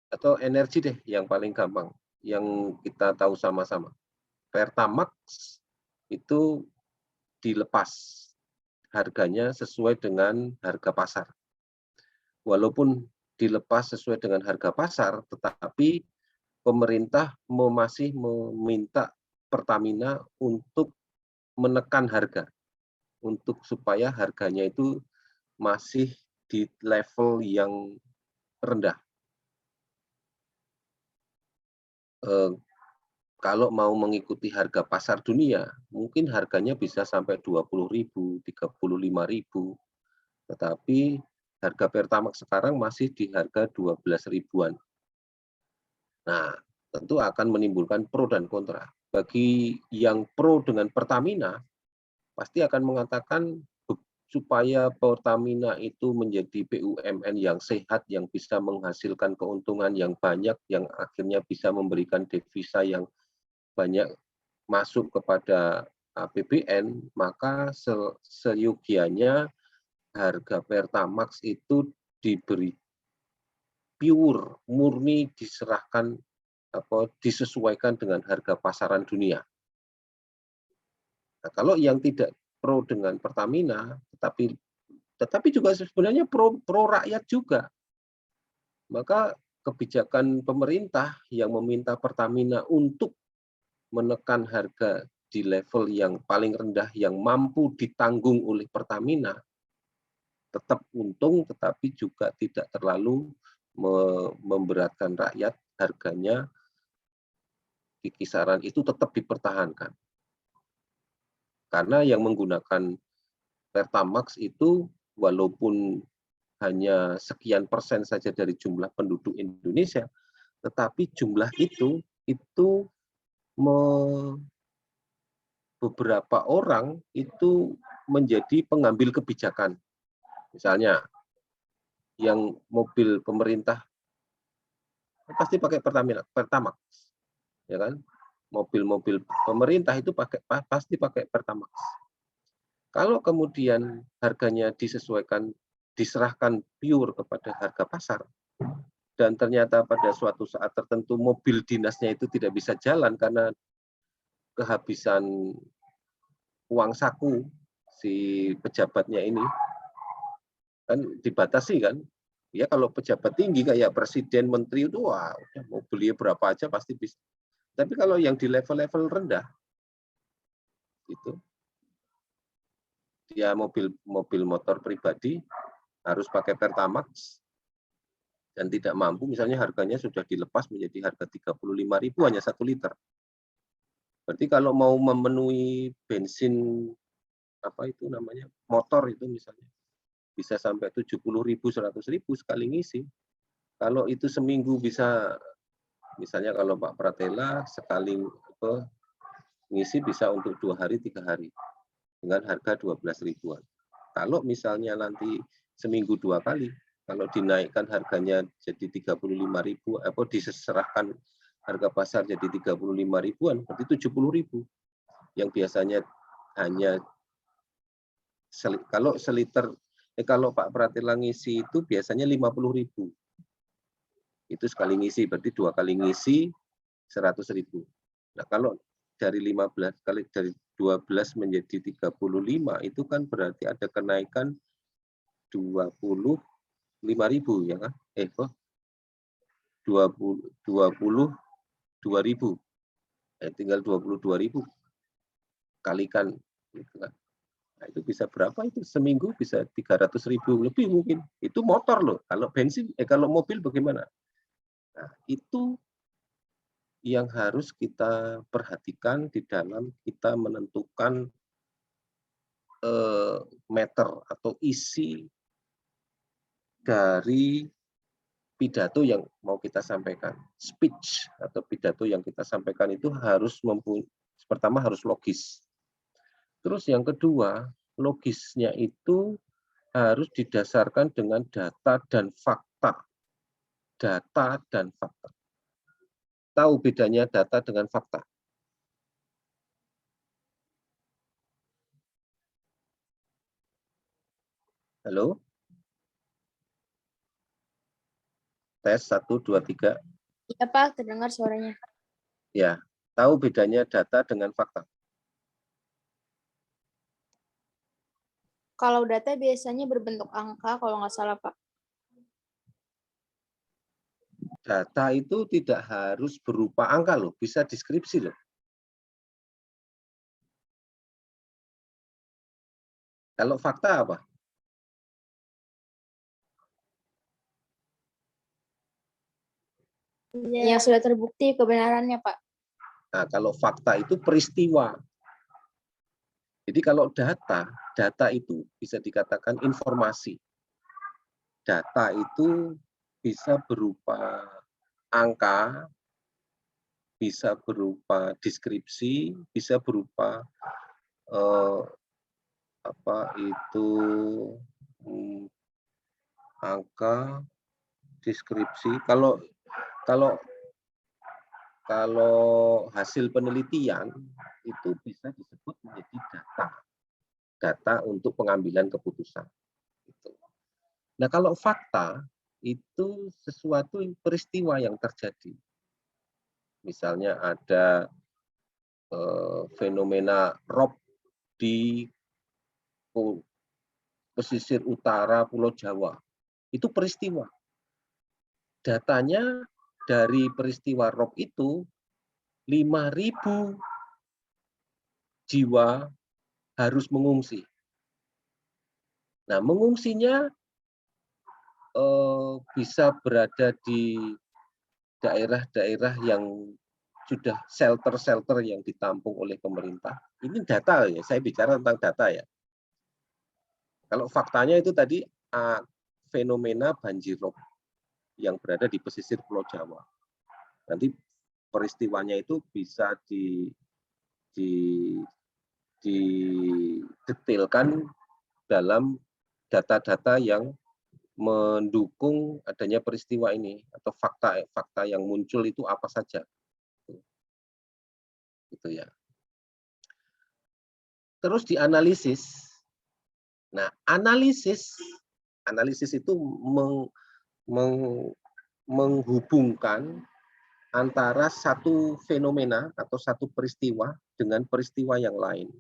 atau energi deh yang paling gampang, yang kita tahu sama-sama. Pertamax itu dilepas harganya sesuai dengan harga pasar. Walaupun dilepas sesuai dengan harga pasar, tetapi pemerintah masih meminta Pertamina untuk menekan harga, untuk supaya harganya itu masih di level yang rendah. Kalau mau mengikuti harga pasar dunia, mungkin harganya bisa sampai 20.000, 35.000. Tetapi harga Pertamax sekarang masih di harga 12 ribuan. Nah, tentu akan menimbulkan pro dan kontra. Bagi yang pro dengan Pertamina, pasti akan mengatakan supaya Pertamina itu menjadi BUMN yang sehat, yang bisa menghasilkan keuntungan yang banyak, yang akhirnya bisa memberikan devisa yang banyak masuk kepada APBN, maka seyogianya harga Pertamax itu diberi pure, murni diserahkan disesuaikan dengan harga pasaran dunia. Nah, kalau yang tidak pro dengan Pertamina, tetapi juga sebenarnya pro rakyat juga, maka kebijakan pemerintah yang meminta Pertamina untuk menekan harga di level yang paling rendah yang mampu ditanggung oleh Pertamina, tetap untung tetapi juga tidak terlalu memberatkan rakyat, harganya di kisaran itu tetap dipertahankan. Karena yang menggunakan Pertamax itu walaupun hanya sekian persen saja dari jumlah penduduk Indonesia, tetapi jumlah itu beberapa orang itu menjadi pengambil kebijakan. Misalnya yang mobil pemerintah pasti pakai Pertamax, ya kan? Mobil-mobil pemerintah itu pasti pakai Pertamax. Kalau kemudian harganya diserahkan pure kepada harga pasar, dan ternyata pada suatu saat tertentu mobil dinasnya itu tidak bisa jalan karena kehabisan uang saku si pejabatnya ini, kan dibatasi kan. Ya kalau pejabat tinggi kayak presiden, menteri itu wah udah mau beli berapa aja pasti bisa. Tapi kalau yang di level-level rendah itu dia mobil motor pribadi harus pakai Pertamax dan tidak mampu, misalnya harganya sudah dilepas menjadi harga 35.000 hanya 1 liter. Berarti kalau mau memenuhi bensin motor itu misalnya bisa sampai 70.000, 100.000 sekali ngisi. Kalau itu seminggu bisa, misalnya kalau Pak Pratela sekali ngisi bisa untuk 2 hari, 3 hari dengan harga 12 ribuan. Kalau misalnya nanti seminggu 2 kali, kalau dinaikkan harganya jadi 35.000, diserahkan harga pasar jadi 35 ribuan, berarti 70.000. Yang biasanya hanya kalau seliter, kalau Pak Pratela ngisi itu biasanya 50.000. Itu sekali ngisi, berarti 2 kali ngisi 100.000. Nah, kalau dari 15 kali dari 12 menjadi 35 itu kan berarti ada kenaikan 25.000 ya kan? 22.000. Tinggal 22.000 kalikan gitu kan. Nah, itu bisa berapa itu? Seminggu bisa 300.000 lebih mungkin. Itu motor loh. Kalau bensin kalau mobil bagaimana? Nah, itu yang harus kita perhatikan di dalam kita menentukan meter atau isi dari pidato yang mau kita sampaikan. Speech atau pidato yang kita sampaikan itu harus pertama harus logis. Terus yang kedua, logisnya itu harus didasarkan dengan data dan fakta. Data dan fakta. Tahu bedanya data dengan fakta? Halo? Tes 1, 2, 3. Iya, Pak, terdengar suaranya. Ya, tahu bedanya data dengan fakta? Kalau data biasanya berbentuk angka, kalau nggak salah, Pak. Data itu tidak harus berupa angka loh, bisa deskripsi loh. Kalau fakta apa? Yang sudah terbukti kebenarannya, Pak. Nah, kalau fakta itu peristiwa. Jadi kalau data itu bisa dikatakan informasi. Data itu bisa berupa angka, bisa berupa deskripsi, bisa berupa apa itu angka deskripsi. Kalau hasil penelitian itu bisa disebut menjadi data untuk pengambilan keputusan. Gitu. Nah, kalau fakta itu sesuatu peristiwa yang terjadi. Misalnya ada fenomena rob di pesisir utara Pulau Jawa. Itu peristiwa. Datanya dari peristiwa rob itu 5.000 jiwa harus mengungsi. Nah, mengungsinya bisa berada di daerah-daerah yang sudah shelter-shelter yang ditampung oleh pemerintah. Ini data ya, saya bicara tentang data ya. Kalau faktanya itu tadi fenomena banjir rob yang berada di pesisir Pulau Jawa. Nanti peristiwanya itu bisa didetailkan dalam data-data yang mendukung adanya peristiwa ini atau fakta yang muncul itu apa saja. Gitu ya. Terus dianalisis. Nah, analisis itu menghubungkan antara satu fenomena atau satu peristiwa dengan peristiwa yang lain,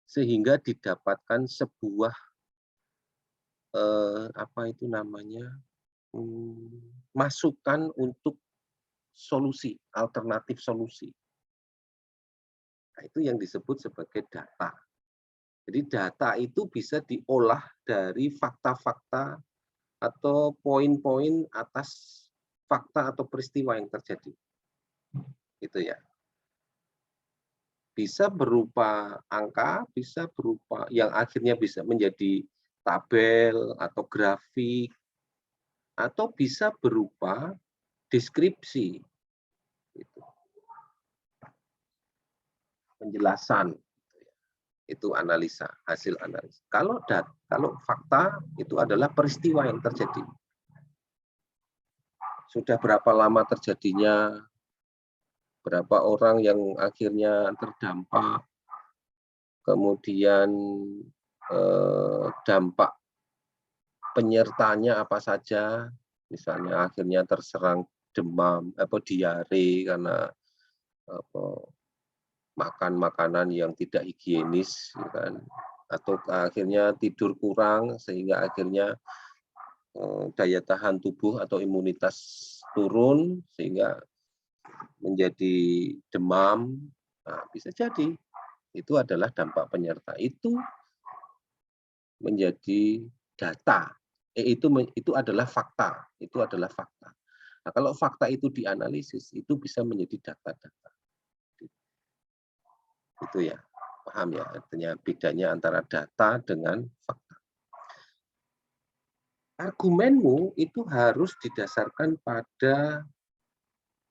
sehingga didapatkan sebuah masukan untuk solusi, alternatif solusi. Nah, itu yang disebut sebagai data. Jadi data itu bisa diolah dari fakta-fakta atau poin-poin atas fakta atau peristiwa yang terjadi. Gitu ya. Bisa berupa angka, bisa berupa yang akhirnya bisa menjadi tabel atau grafik, atau bisa berupa deskripsi. Gitu. Penjelasan. Itu analisa, hasil analisa. Kalau fakta itu adalah peristiwa yang terjadi. Sudah berapa lama terjadinya, berapa orang yang akhirnya terdampak, kemudian dampak penyertanya apa saja, misalnya akhirnya terserang demam, diare karena makan makanan yang tidak higienis, kan? Atau akhirnya tidur kurang sehingga akhirnya daya tahan tubuh atau imunitas turun sehingga menjadi demam. Nah, bisa jadi itu adalah dampak penyerta. Itu menjadi data. Itu adalah fakta. Itu adalah fakta. Nah, kalau fakta itu dianalisis, itu bisa menjadi data-data. Itu ya, paham ya, artinya bedanya antara data dengan fakta. Argumenmu itu harus didasarkan pada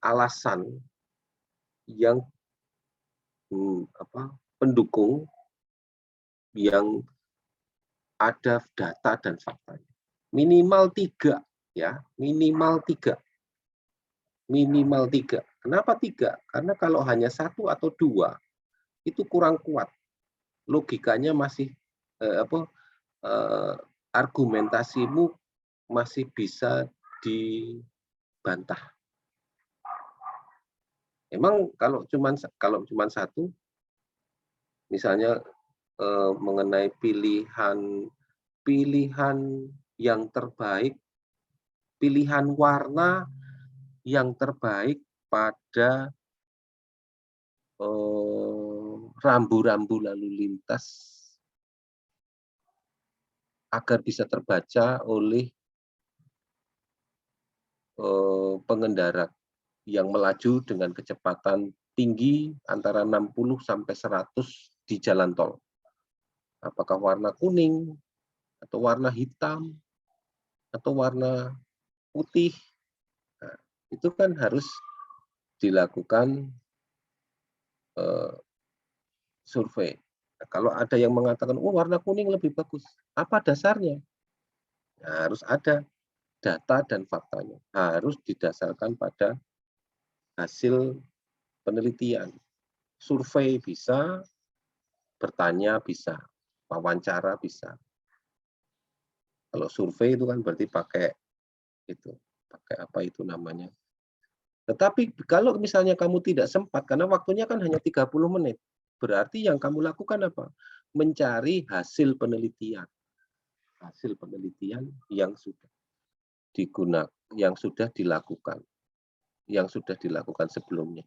alasan yang pendukung yang ada data dan faktanya. Minimal 3 ya, minimal 3. Minimal 3. Kenapa 3? Karena kalau hanya 1 atau 2 itu kurang kuat. Logikanya masih argumentasimu masih bisa dibantah. Emang kalau cuma 1, misalnya mengenai pilihan yang terbaik, pilihan warna yang terbaik pada rambu-rambu lalu lintas agar bisa terbaca oleh pengendara yang melaju dengan kecepatan tinggi antara 60 sampai 100 di jalan tol. Apakah warna kuning, atau warna hitam, atau warna putih. Nah, itu kan harus dilakukan survei. Nah, kalau ada yang mengatakan, oh warna kuning lebih bagus, apa dasarnya? Nah, harus ada data dan faktanya. Harus didasarkan pada hasil penelitian. Survei bisa, bertanya bisa, wawancara bisa. Kalau survei itu kan berarti pakai apa itu namanya. Tetapi kalau misalnya kamu tidak sempat, karena waktunya kan hanya 30 menit, berarti yang kamu lakukan apa? Mencari hasil penelitian. Hasil penelitian yang sudah digunakan, yang sudah dilakukan sebelumnya.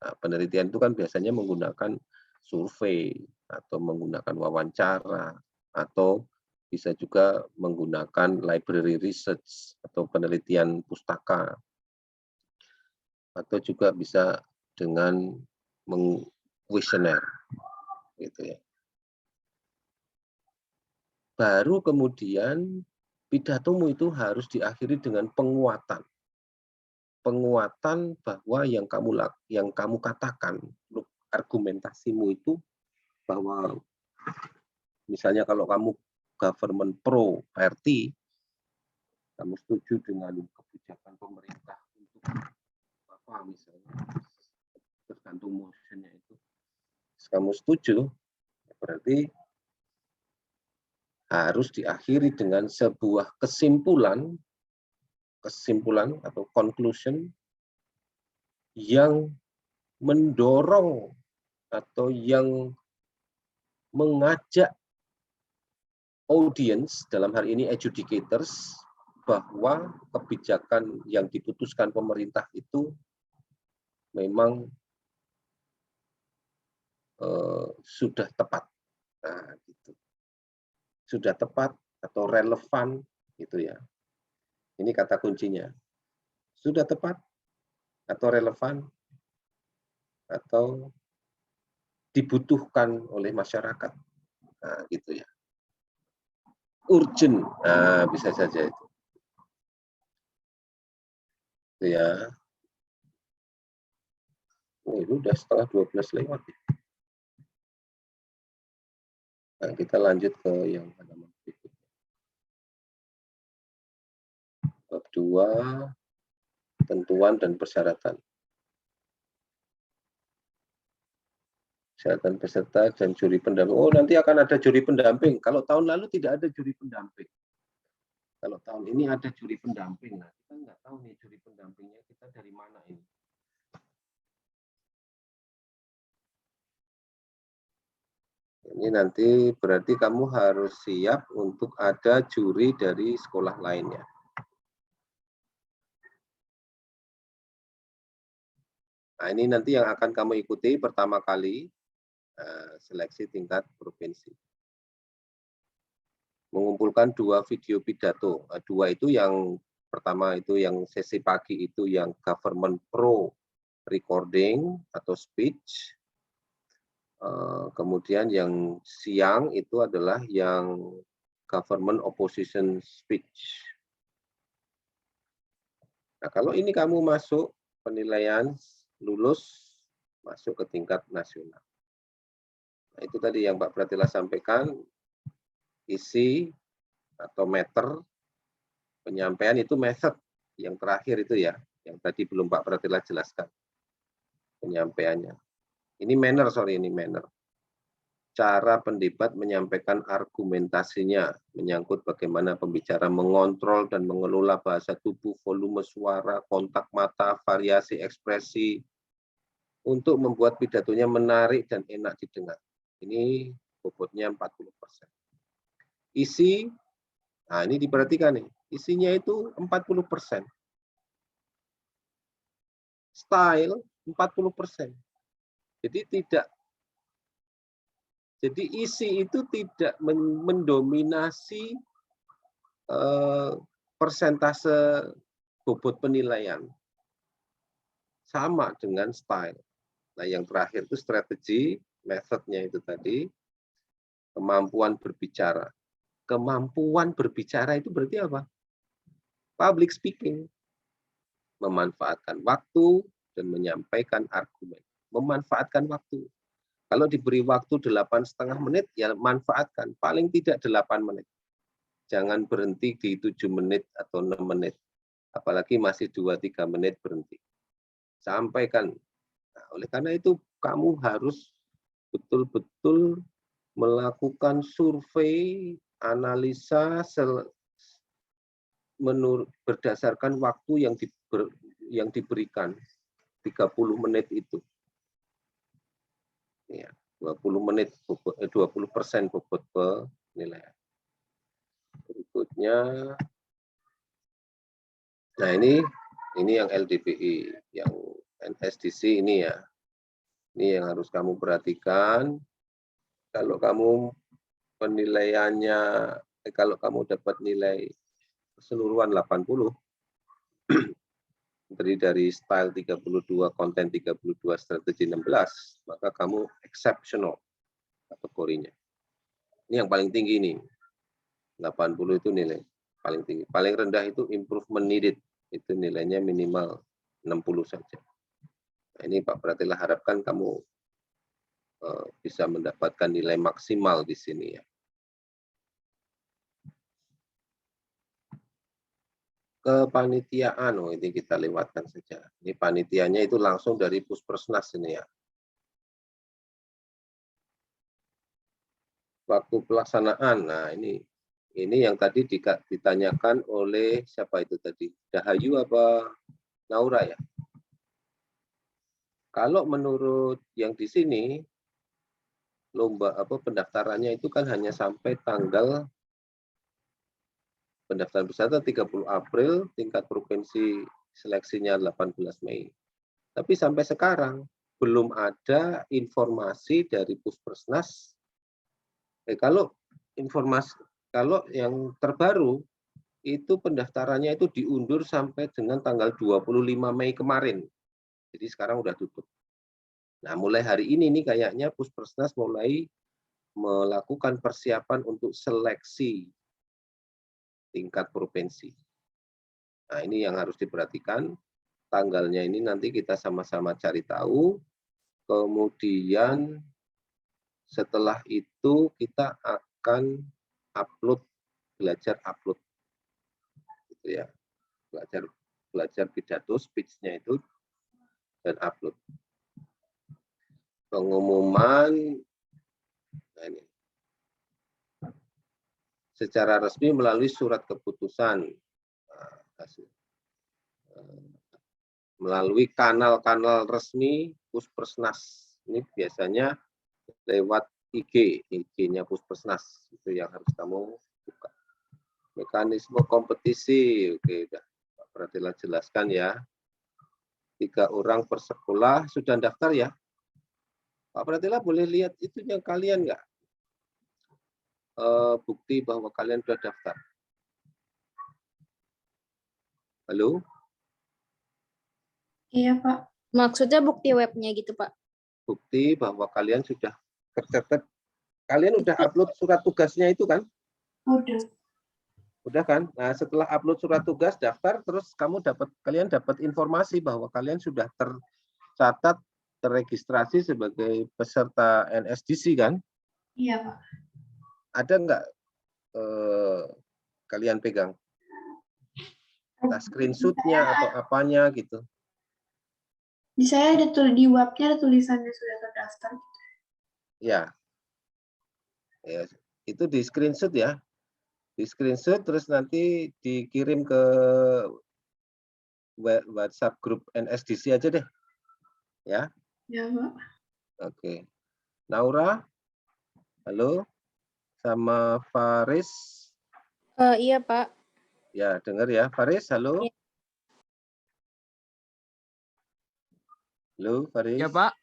Nah, penelitian itu kan biasanya menggunakan survei atau menggunakan wawancara atau bisa juga menggunakan library research atau penelitian pustaka, atau juga bisa dengan kuesioner, gitu ya. Baru kemudian pidatomu itu harus diakhiri dengan penguatan bahwa yang kamu katakan, argumentasimu itu bahwa misalnya kalau kamu government pro RT, kamu setuju dengan kebijakan pemerintah untuk apa misalnya, tergantung motionnya itu, kamu setuju, berarti harus diakhiri dengan sebuah kesimpulan atau conclusion yang mendorong atau yang mengajak audience, dalam hal ini adjudicators, bahwa kebijakan yang diputuskan pemerintah itu memang sudah tepat. Nah, gitu. Sudah tepat atau relevan, gitu ya. Ini kata kuncinya. Sudah tepat atau relevan atau dibutuhkan oleh masyarakat. Nah, gitu ya. Urgent, nah, bisa saja itu. Itu ya. Oh, ini udah setengah 12 lewat ya. Nah, kita lanjut ke yang halaman berikutnya. Bab 2, ketentuan dan persyaratan. Persyaratan peserta dan juri pendamping. Oh, nanti akan ada juri pendamping. Kalau tahun lalu tidak ada juri pendamping. Kalau tahun ini ada juri pendamping. Nah, kita nggak tahu nih juri pendampingnya kita dari mana ini. Ini nanti berarti kamu harus siap untuk ada juri dari sekolah lainnya. Nah, ini nanti yang akan kamu ikuti pertama kali seleksi tingkat provinsi. Mengumpulkan 2 video pidato. 2 itu yang pertama itu yang sesi pagi itu yang government pro recording atau speech. Kemudian yang siang itu adalah yang government opposition speech. Nah, kalau ini kamu masuk penilaian lulus masuk ke tingkat nasional. Nah, itu tadi yang Pak Pratila sampaikan, isi atau meter penyampaian itu method yang terakhir itu ya, yang tadi belum Pak Pratila jelaskan penyampaiannya. Ini manner, ini manner. Cara pendebat menyampaikan argumentasinya menyangkut bagaimana pembicara mengontrol dan mengelola bahasa tubuh, volume suara, kontak mata, variasi ekspresi untuk membuat pidatonya menarik dan enak didengar. Ini bobotnya 40%. Isi, nah ini diperhatikan nih, isinya itu 40%. Style 40%. Jadi isi itu tidak mendominasi persentase bobot penilaian. Sama dengan style. Nah, yang terakhir itu strategi, methodnya itu tadi, kemampuan berbicara. Kemampuan berbicara itu berarti apa? Public speaking. Memanfaatkan waktu dan menyampaikan argumen. Memanfaatkan waktu. Kalau diberi waktu 8,5 menit, ya manfaatkan. Paling tidak 8 menit. Jangan berhenti di 7 menit atau 6 menit. Apalagi masih 2-3 menit berhenti. Sampaikan. Nah, oleh karena itu, kamu harus betul-betul melakukan survei, analisa berdasarkan waktu yang diberikan. 30 menit itu. Ya, 20 menit, 20% bobot penilaian. Berikutnya, nah ini yang LDPI, yang NSDC ini ya. Ini yang harus kamu perhatikan. Kalau kamu penilaiannya, kalau kamu dapat nilai keseluruhan 80, dari style 32, konten 32, strategi 16, maka kamu exceptional kategorinya. Ini yang paling tinggi nih. 80 itu nilai paling tinggi. Paling rendah itu improvement needed. Itu nilainya minimal 60 saja. Nah, ini Pak Pratila harapkan kamu bisa mendapatkan nilai maksimal di sini ya. Kepanitiaan, ini kita lewatkan saja. Ini panitianya itu langsung dari Puspersnas ini ya. Waktu pelaksanaan, nah ini yang tadi ditanyakan oleh siapa itu tadi? Dahayu apa Naura ya? Kalau menurut yang di sini, lomba pendaftarannya itu kan hanya sampai tanggal pendaftaran peserta 30 April, tingkat provinsi seleksinya 18 Mei. Tapi sampai sekarang belum ada informasi dari Puspersnas. Kalau yang terbaru itu pendaftarannya itu diundur sampai dengan tanggal 25 Mei kemarin. Jadi sekarang udah tutup. Nah, mulai hari ini nih kayaknya Puspersnas mulai melakukan persiapan untuk seleksi tingkat provinsi. Nah, ini yang harus diperhatikan. Tanggalnya ini nanti kita sama-sama cari tahu. Kemudian setelah itu kita akan belajar upload. Gitu ya. Belajar pidato, speech-nya itu dan upload. Pengumuman nah ini. Secara resmi melalui surat keputusan. Melalui kanal-kanal resmi Puspersnas. Ini biasanya lewat IG-nya Puspersnas. Itu yang harus kamu buka. Mekanisme kompetisi, oke, udah Pak Pratila jelaskan ya. 3 orang per sekolah sudah daftar ya. Pak Pratila boleh lihat itunya kalian nggak? Bukti bahwa kalian sudah daftar. Halo? Iya, Pak. Maksudnya bukti webnya gitu, Pak. Bukti bahwa kalian sudah tercatat. Kalian udah upload surat tugasnya itu kan? Udah. Udah kan? Nah, setelah upload surat tugas, daftar, terus kalian dapat informasi bahwa kalian sudah tercatat, terregistrasi sebagai peserta NSDC kan? Iya, Pak. Ada nggak kalian pegang? Nah, screenshot-nya atau apanya gitu? Di saya ada di webnya ada tulisannya sudah terdaftar. Ya. Ya, itu di screenshot ya. Di screenshot terus nanti dikirim ke WhatsApp grup NSDC aja deh. Ya. Ya, Pak. Oke. Naura? Halo? Sama Faris? Iya, Pak. Ya, dengar ya. Faris, halo? Iya. Halo, Faris? Ya, Pak.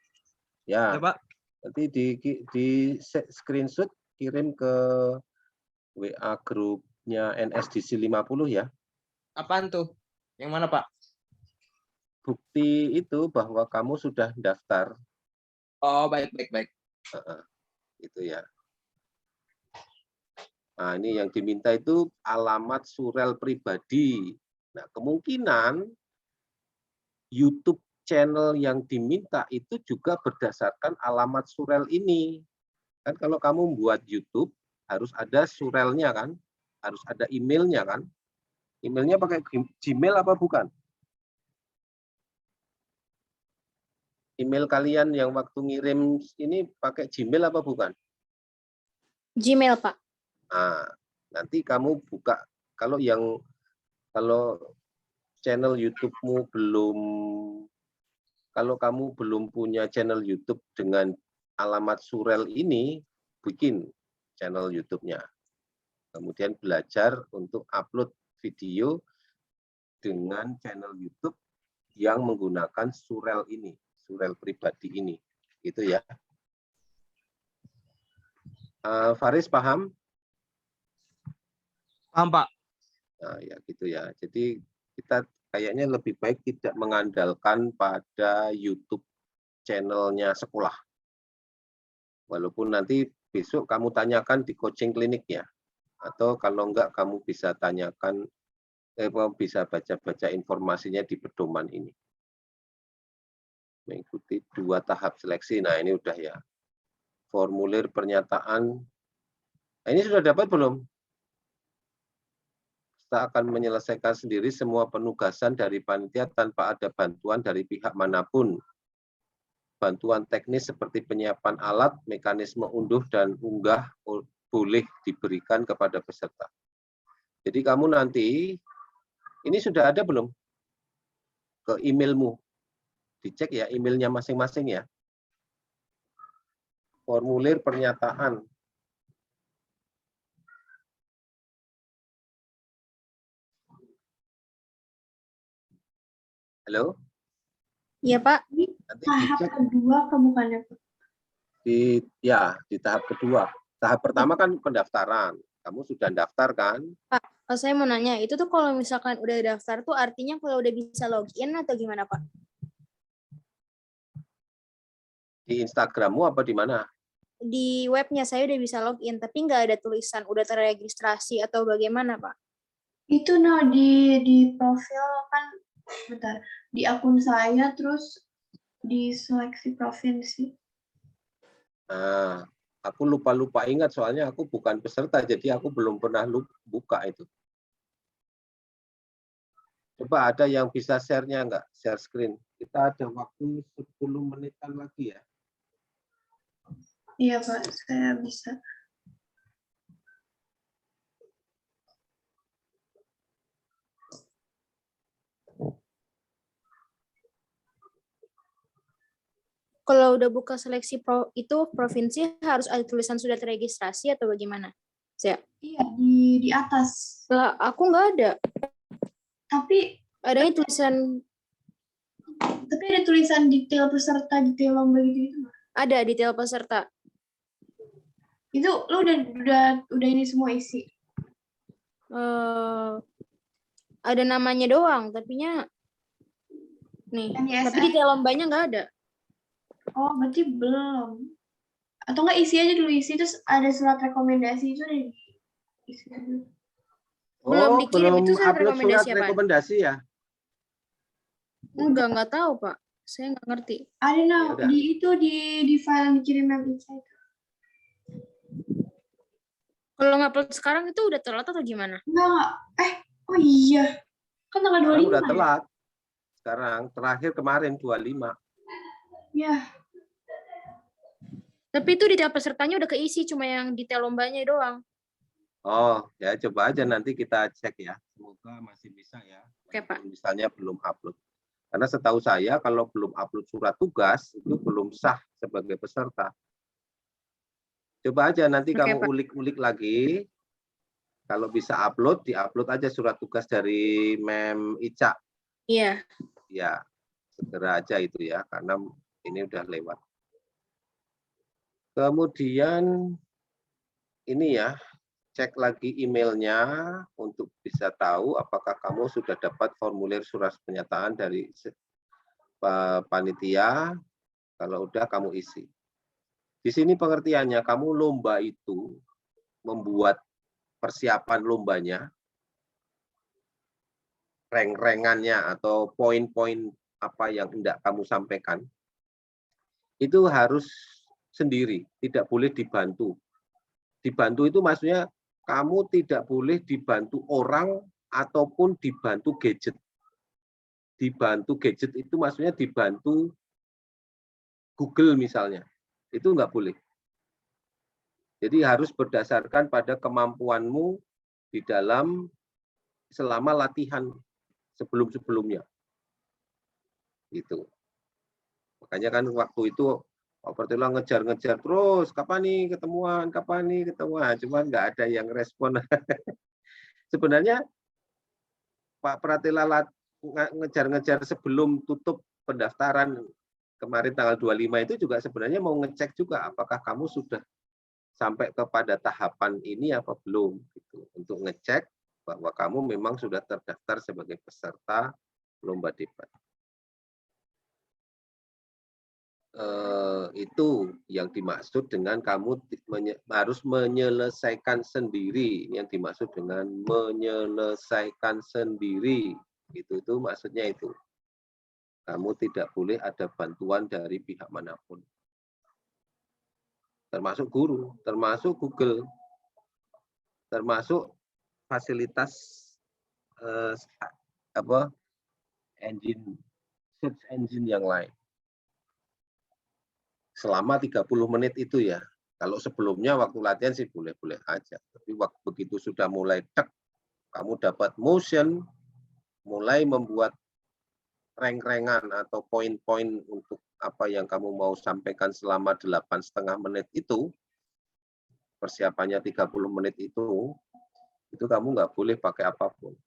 Ya. Ya, Pak. Nanti di screenshot kirim ke WA grupnya NSDC 50 ya. Apaan tuh? Yang mana, Pak? Bukti itu bahwa kamu sudah daftar. Oh, baik. Itu ya. Nah, ini yang diminta itu alamat surel pribadi. Nah, kemungkinan YouTube channel yang diminta itu juga berdasarkan alamat surel ini. Kan kalau kamu buat YouTube harus ada surelnya kan, harus ada emailnya kan. Emailnya pakai Gmail apa bukan? Email kalian yang waktu ngirim ini pakai Gmail apa bukan? Gmail, Pak. Nah, nanti kamu buka kalau channel YouTube-mu kalau kamu belum punya channel YouTube dengan alamat surel ini, bikin channel YouTube-nya. Kemudian belajar untuk upload video dengan channel YouTube yang menggunakan surel ini, surel pribadi ini. Gitu ya. Faris paham? Paham, Pak. Nah, ya gitu ya. Jadi kita kayaknya lebih baik tidak mengandalkan pada YouTube channelnya sekolah. Walaupun nanti besok kamu tanyakan di coaching kliniknya. Atau kalau enggak kamu bisa tanyakan, bisa baca-baca informasinya di pedoman ini. Mengikuti 2 tahap seleksi. Nah ini udah ya. Formulir pernyataan. Nah, ini sudah dapat belum? Kita akan menyelesaikan sendiri semua penugasan dari panitia tanpa ada bantuan dari pihak manapun. Bantuan teknis seperti penyiapan alat, mekanisme unduh dan unggah boleh diberikan kepada peserta. Jadi kamu nanti, ini sudah ada belum? Ke emailmu. Dicek ya emailnya masing-masing ya. Formulir pernyataan. Halo? Iya, Pak. Nanti Tahap dicek kedua ke bukannya, Pak? di tahap kedua. Tahap pertama kan pendaftaran. Kamu sudah daftar kan? Saya mau nanya, itu tuh kalau misalkan udah daftar tuh artinya kalau udah bisa login atau gimana, Pak? Di Instagrammu apa di mana? Di webnya saya udah bisa login, tapi nggak ada tulisan udah terregistrasi atau bagaimana, Pak? Itu di profil kan, bentar, di akun saya terus di seleksi provinsi. Nah, aku lupa ingat soalnya aku bukan peserta, jadi aku belum pernah buka itu. Coba ada yang bisa share-nya enggak? Share screen. Kita ada waktu 10 menitan lagi ya. Iya, Pak, saya bisa. Kalau udah buka seleksi itu provinsi harus ada tulisan sudah terregistrasi atau bagaimana? Iya, di atas. Lah, aku nggak ada. Tapi Adanya tulisan ada tulisan detail peserta, detail lomba gitu, Pak. ada detail peserta. Itu lo udah ini semua isi. Ada namanya doang, tapinya nih. NISF. Tapi detail lombanya nggak ada. Oh, berarti belum. Atau enggak isi aja dulu, isi terus ada surat rekomendasi itu ada isi dulu. Belum Oh, dikirim, belum itu surat upload rekomendasi surat apaan? rekomendasi ya? Nggak tahu, Pak. Saya nggak ngerti. Ada udah. di file yang dikirim yang itu. Kalau ngupload sekarang itu udah telat atau gimana? Enggak. Oh iya. Kan tanggal Sekarang 25. udah ya? telat. Sekarang terakhir kemarin 25. Ya. Tapi itu detail pesertanya udah keisi, cuma yang detail lombanya doang. Oh, ya coba aja nanti kita cek ya. Semoga masih bisa ya. Oke, Pak. Misalnya belum upload. Karena setahu saya kalau belum upload surat tugas itu belum sah sebagai peserta. Coba aja nanti Oke, kamu Pak. ulik-ulik lagi. Kalau bisa upload, di-upload aja surat tugas dari Mem Ica. Iya. Ya, segera aja itu ya, karena ini udah lewat. Kemudian ini ya, cek lagi emailnya untuk bisa tahu apakah kamu sudah dapat formulir surat pernyataan dari panitia. Kalau udah kamu isi. Di sini pengertiannya, kamu lomba itu membuat persiapan lombanya, rank-rankannya atau poin-poin apa yang hendak kamu sampaikan, itu harus sendiri, tidak boleh dibantu. Dibantu itu maksudnya kamu tidak boleh dibantu orang ataupun dibantu gadget. Dibantu gadget itu maksudnya dibantu Google misalnya. Itu nggak boleh. Jadi harus berdasarkan pada kemampuanmu di dalam selama latihan sebelum-sebelumnya. Gitu. Makanya kan waktu itu Pak Pratila ngejar-ngejar terus, kapan nih ketemuan, cuman nggak ada yang respon. Sebenarnya Pak Pratila ngejar-ngejar sebelum tutup pendaftaran kemarin tanggal 25 itu juga sebenarnya mau ngecek juga apakah kamu sudah sampai kepada tahapan ini apa belum, gitu. Untuk ngecek bahwa kamu memang sudah terdaftar sebagai peserta lomba debat. Itu yang dimaksud dengan kamu harus menyelesaikan sendiri. Yang dimaksud dengan menyelesaikan sendiri, itu maksudnya itu. Kamu tidak boleh ada bantuan dari pihak manapun, termasuk guru, termasuk Google, termasuk fasilitas search engine yang lain. Selama 30 menit itu ya. Kalau sebelumnya waktu latihan sih boleh-boleh aja. Tapi waktu begitu sudah mulai kamu dapat motion, mulai membuat reng-rengan atau poin-poin untuk apa yang kamu mau sampaikan selama 8,5 menit itu, persiapannya 30 menit itu kamu nggak boleh pakai apapun.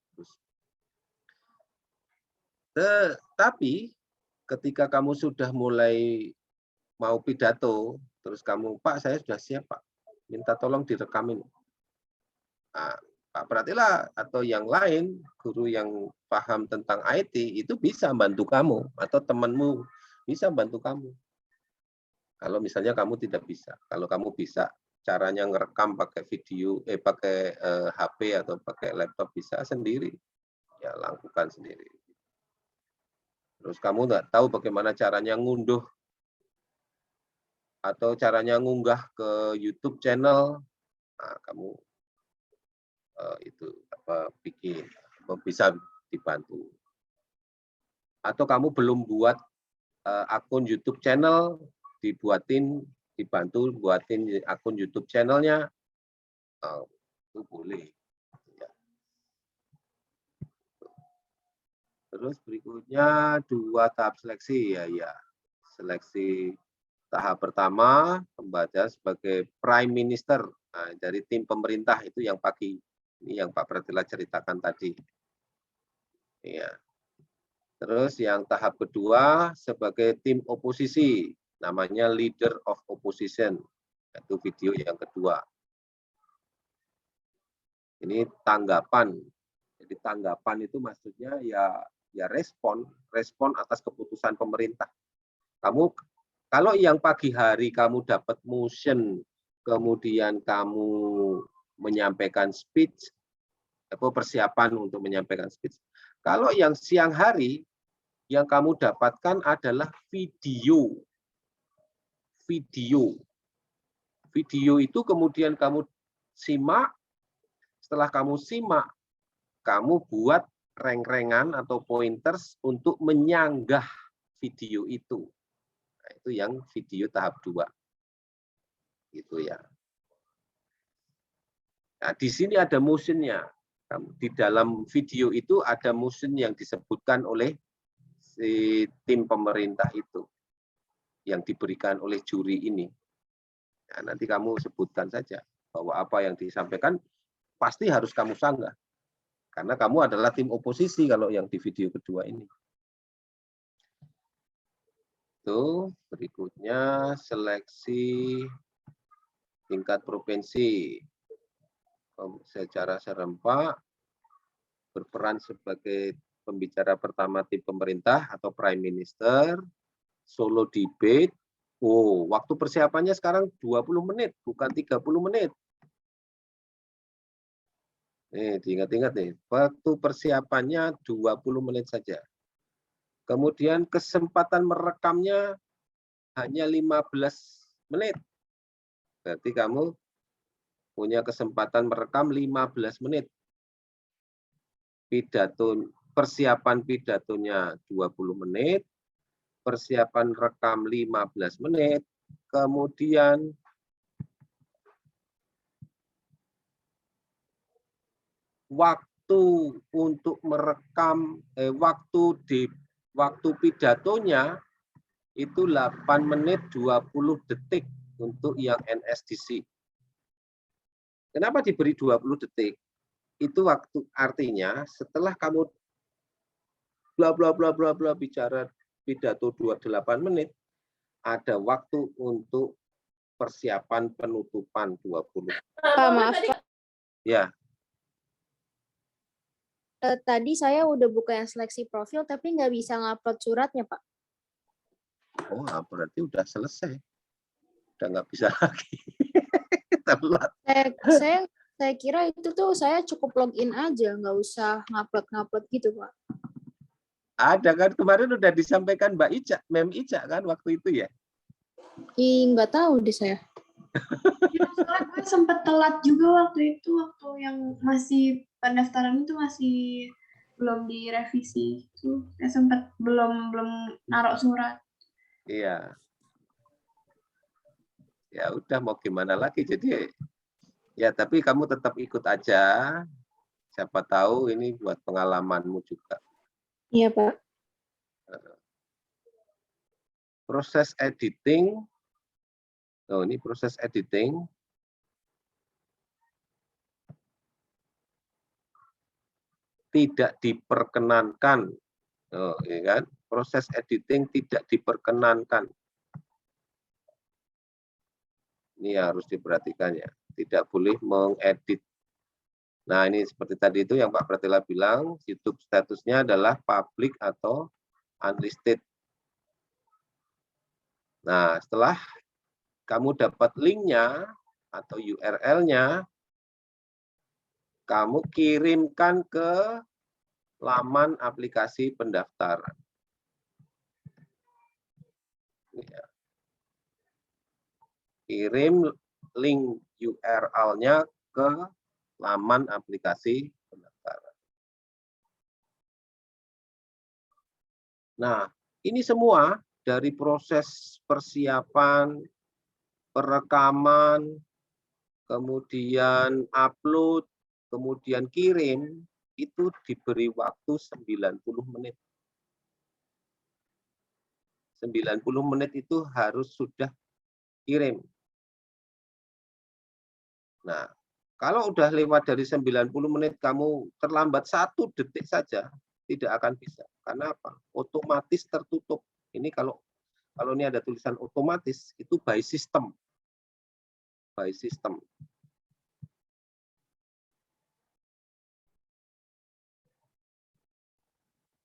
Tetapi ketika kamu sudah mulai mau pidato, terus kamu, Pak, saya sudah siap, Pak. Minta tolong direkamin. Nah, Pak Pratila atau yang lain, guru yang paham tentang IT, itu bisa bantu kamu, atau temanmu bisa bantu kamu. Kalau misalnya kamu tidak bisa. Kalau kamu bisa, caranya ngerekam pakai video, pakai HP atau pakai laptop bisa sendiri. Ya, lakukan sendiri. Terus kamu nggak tahu bagaimana caranya ngunduh atau caranya ngunggah ke YouTube channel, nah, kamu itu bikin, bisa dibantu. Atau kamu belum buat akun YouTube channel, dibantu buatin akun YouTube channelnya, itu boleh. Ya. Terus berikutnya 2 tahap seleksi, ya. Seleksi tahap pertama, membaca sebagai Prime Minister. Nah, dari tim pemerintah itu yang pagi. Ini yang Pak Pratila ceritakan tadi. Ya. Terus yang tahap kedua sebagai tim oposisi. Namanya Leader of Opposition. Itu video yang kedua. Ini tanggapan. Jadi tanggapan itu maksudnya ya respon atas keputusan pemerintah. Kalau yang pagi hari kamu dapat motion, kemudian kamu menyampaikan speech, atau persiapan untuk menyampaikan speech. Kalau yang siang hari, yang kamu dapatkan adalah video. Video itu kemudian kamu simak, setelah kamu simak, kamu buat reng-rengan atau pointers untuk menyanggah video itu. Nah, itu yang video tahap 2. Gitu ya. Nah, di sini ada motionnya. Di dalam video itu ada motion yang disebutkan oleh si tim pemerintah itu. Yang diberikan oleh juri ini. Nah, nanti kamu sebutkan saja bahwa apa yang disampaikan pasti harus kamu sanggah. Karena kamu adalah tim oposisi kalau yang di video kedua ini. Itu berikutnya seleksi tingkat provinsi. Secara serempak berperan sebagai pembicara pertama tim pemerintah atau Prime Minister, solo debate. Oh, waktu persiapannya sekarang 20 menit, bukan 30 menit. Nih, diingat-ingat nih, waktu persiapannya 20 menit saja. Kemudian kesempatan merekamnya hanya 15 menit. Berarti kamu punya kesempatan merekam 15 menit. Persiapan pidatonya 20 menit, persiapan rekam 15 menit, kemudian waktu untuk merekam waktu pidatonya itu 8 menit 20 detik untuk yang NSDC. Kenapa diberi 20 detik? Itu waktu, artinya setelah kamu bla bla bla bla bla bicara pidato 28 menit, ada waktu untuk persiapan penutupan 20. Pak, maaf Pak. Ya, Tadi saya udah buka yang seleksi profil tapi nggak bisa ngupload suratnya, Pak. oh berarti udah selesai. Udah nggak bisa lagi. Telat. Saya kira itu tuh saya cukup login aja, nggak usah ngupload gitu, Pak. Ada kan, kemarin udah disampaikan Mbak Ica, Mem Ica kan waktu itu ya? Nggak tahu deh saya. Ya, soalnya gue sempat telat juga waktu itu, waktu yang masih pendaftaran itu masih belum direvisi. Itu saya sempat belum naruh surat. Iya. Ya udah mau gimana lagi, jadi ya tapi kamu tetap ikut aja. Siapa tahu ini buat pengalamanmu juga. Iya, Pak. Proses editing. Oh, ini proses editing. Tidak diperkenankan. Oh, ya kan? Proses editing tidak diperkenankan. Ini harus diperhatikan ya. Tidak boleh mengedit. Nah, ini seperti tadi itu yang Pak Pratila bilang, YouTube statusnya adalah public atau unlisted. Nah, setelah kamu dapat linknya atau URL-nya, kamu kirimkan ke laman aplikasi pendaftaran. Ya. Kirim link URL-nya ke laman aplikasi pendaftaran. Nah, ini semua dari proses persiapan, perekaman, kemudian upload, kemudian kirim, itu diberi waktu 90 menit. 90 menit itu harus sudah kirim. Nah, kalau udah lewat dari 90 menit kamu terlambat 1 detik saja, tidak akan bisa. Karena apa? Otomatis tertutup. Ini kalau ini ada tulisan otomatis, itu by system. By system.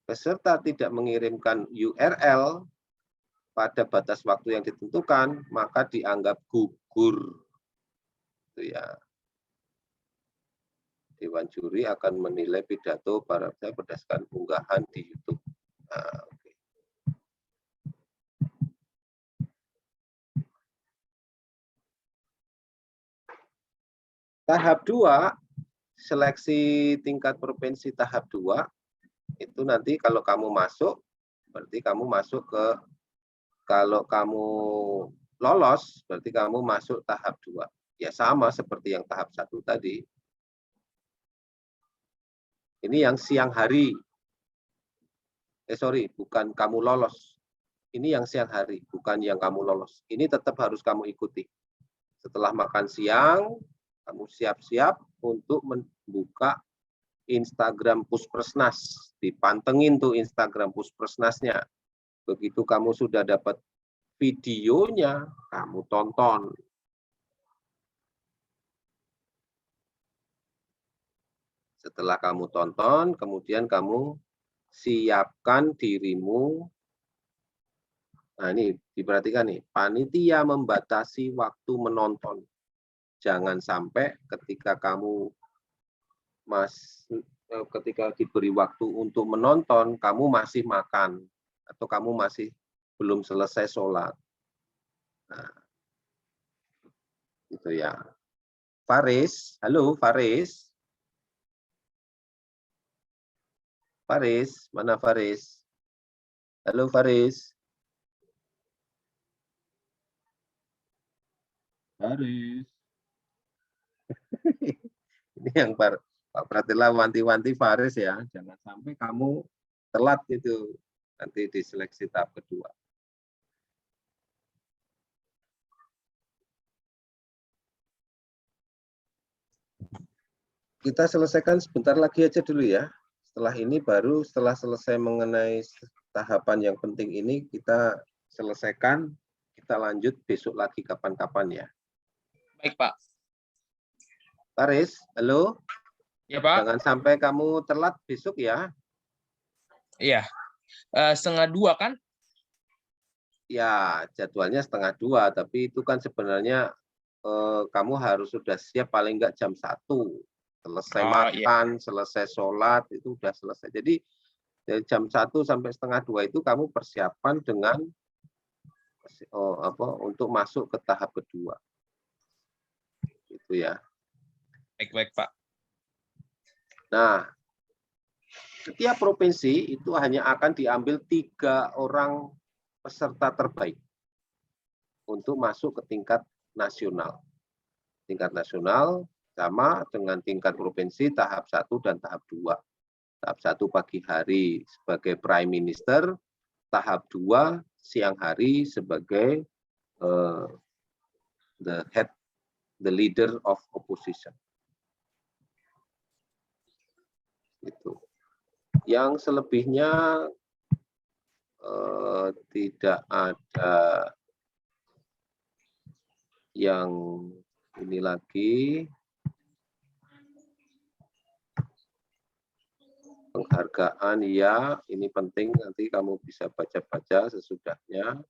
Peserta tidak mengirimkan URL pada batas waktu yang ditentukan, maka dianggap gugur. Itu ya. Dewan juri akan menilai pidato para peserta berdasarkan unggahan di YouTube. Nah, okay. Tahap 2, seleksi tingkat provinsi tahap 2, itu nanti kalau kamu masuk, berarti kamu masuk ke, kalau kamu lolos, berarti kamu masuk tahap 2. Ya sama seperti yang tahap 1 tadi. Ini yang siang hari. Bukan kamu lolos. Ini yang siang hari, bukan yang kamu lolos. Ini tetap harus kamu ikuti. Setelah makan siang, kamu siap-siap untuk membuka Instagram Puspersnas. Dipantengin tuh Instagram Puspersnasnya. Begitu kamu sudah dapat videonya, kamu tonton. Setelah kamu tonton, kemudian kamu siapkan dirimu. Nah, ini diperhatikan nih, panitia membatasi waktu menonton. Jangan sampai ketika ketika diberi waktu untuk menonton, kamu masih makan. atau kamu masih belum selesai sholat. Nah, itu ya. Faris, halo Faris. Faris, mana Faris? Halo Faris. Faris. Ini yang Pak Pratila wanti-wanti Faris ya, jangan sampai kamu telat itu nanti di seleksi tahap kedua. Kita selesaikan sebentar lagi aja dulu ya. Setelah ini baru setelah selesai mengenai tahapan yang penting ini kita selesaikan, kita lanjut besok lagi kapan-kapan ya. Baik, Pak. Faris, halo. Ya, Pak. Jangan sampai kamu telat besok ya. Iya. 1:30 kan? Ya, jadwalnya 1:30, tapi itu kan sebenarnya kamu harus sudah siap paling enggak jam 1. Selesai makan, selesai sholat, itu udah selesai. Jadi dari jam 1 sampai 1:30 itu kamu persiapan dengan untuk masuk ke tahap kedua. Itu ya. Baik, Pak. Nah, setiap provinsi itu hanya akan diambil 3 orang peserta terbaik untuk masuk ke tingkat nasional. Tingkat nasional sama dengan tingkat provinsi tahap 1 dan tahap 2. Tahap 1 pagi hari sebagai Prime Minister, tahap 2 siang hari sebagai the leader of opposition. Itu. Yang selebihnya tidak ada yang ini lagi. Penghargaan ya, ini penting, nanti kamu bisa baca-baca sesudahnya.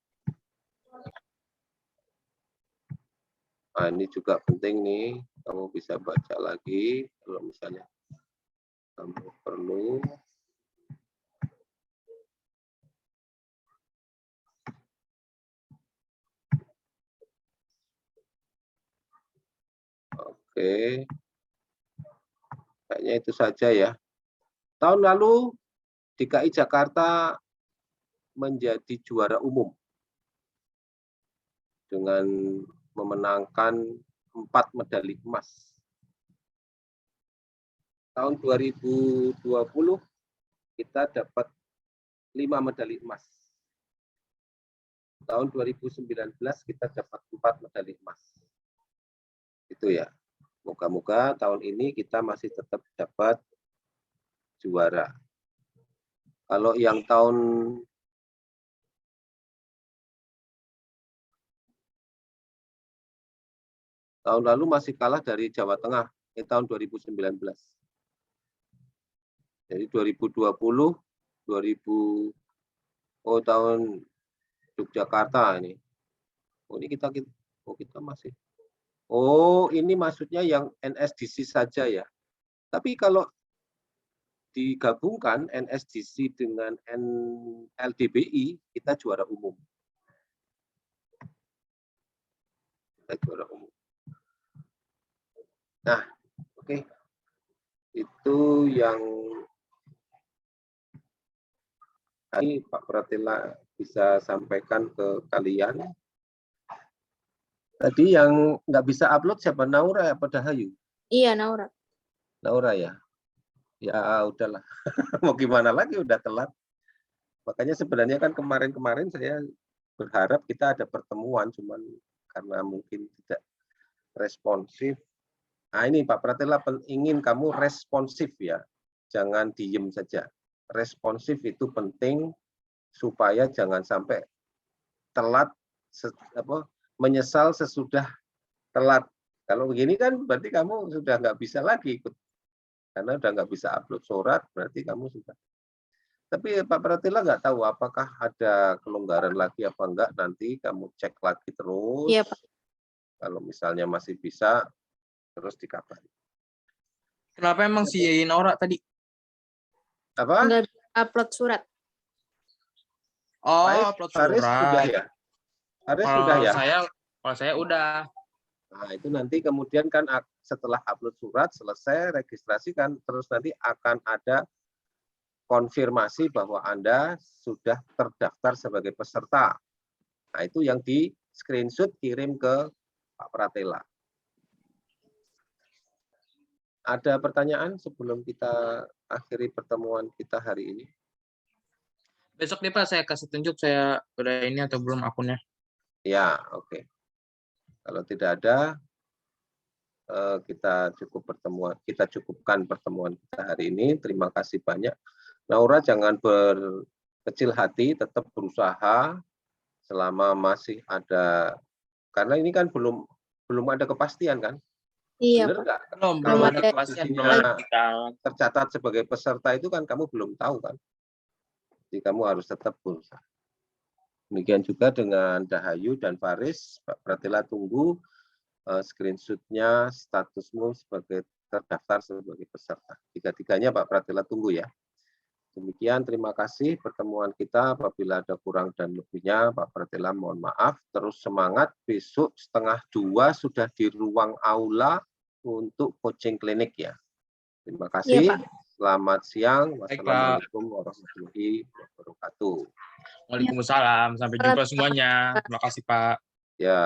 Nah, ini juga penting nih, kamu bisa baca lagi kalau misalnya kamu perlu. Oke. Kayaknya itu saja ya. Tahun lalu DKI Jakarta menjadi juara umum dengan memenangkan 4 medali emas. Tahun 2020 kita dapat 5 medali emas. Tahun 2019 kita dapat 4 medali emas. Itu ya. Moga-moga tahun ini kita masih tetap dapat juara. Kalau yang tahun lalu masih kalah dari Jawa Tengah tahun 2019. Jadi 2020, tahun Yogyakarta ini. Ini kita masih. Ini maksudnya yang NSDC saja ya. Tapi kalau digabungkan NSDC dengan LDBI, kita juara umum. Kita juara umum. Nah, oke. Itu yang tadi Pak Pratila bisa sampaikan ke kalian. Tadi yang nggak bisa upload siapa? Naura apa Dahayu? Iya, Naura. Naura ya? Ya udahlah. Mau gimana lagi, udah telat. Makanya sebenarnya kan kemarin-kemarin saya berharap kita ada pertemuan, cuman karena mungkin tidak responsif. Nah ini Pak Pratila ingin kamu responsif ya. Jangan diem saja. Responsif itu penting supaya jangan sampai telat, menyesal sesudah telat. Kalau begini kan berarti kamu sudah nggak bisa lagi ikut. Karena udah nggak bisa upload surat, berarti kamu sudah. Tapi Pak Pratila nggak tahu apakah ada kelonggaran lagi apa enggak, nanti kamu cek lagi terus. Iya, Pak. Kalau misalnya masih bisa, terus dikabari. Kenapa emang si Naura tadi? Apa? Nggak upload surat. Oh, Faris, upload Faris sudah surat. ya? Faris sudah ya? Kalau saya udah. Nah, itu nanti kemudian kan setelah upload surat selesai registrasi kan terus nanti akan ada konfirmasi bahwa Anda sudah terdaftar sebagai peserta. Nah, itu yang di screenshot kirim ke Pak Pratela. Ada pertanyaan sebelum kita akhiri pertemuan kita hari ini? Besok nih Pak, saya kasih tunjuk saya udah ini atau belum akunnya. Ya, oke. Kalau tidak ada, kita cukupkan pertemuan kita hari ini. Terima kasih banyak. Naura, jangan berkecil hati, tetap berusaha selama masih ada, karena ini kan belum ada kepastian kan? Iya, Benar Pak. nggak? Belum Kalau ada kepastian, belum posisinya ada kita. tercatat sebagai peserta itu kan kamu belum tahu kan? Jadi kamu harus tetap berusaha. Demikian juga dengan Dahayu dan Faris, Pak Pratela tunggu screenshot-nya statusmu sebagai terdaftar sebagai peserta. Tiga-tiganya Pak Pratela tunggu ya. Demikian, terima kasih pertemuan kita. Apabila ada kurang dan lebihnya, Pak Pratela mohon maaf. Terus semangat, besok 1:30 sudah di ruang aula untuk coaching klinik ya. Terima kasih. Iya, Pak. Selamat siang. Baik, Pak. Wassalamualaikum warahmatullahi wabarakatuh. Waalaikumsalam. Sampai jumpa semuanya. Terima kasih Pak. Ya.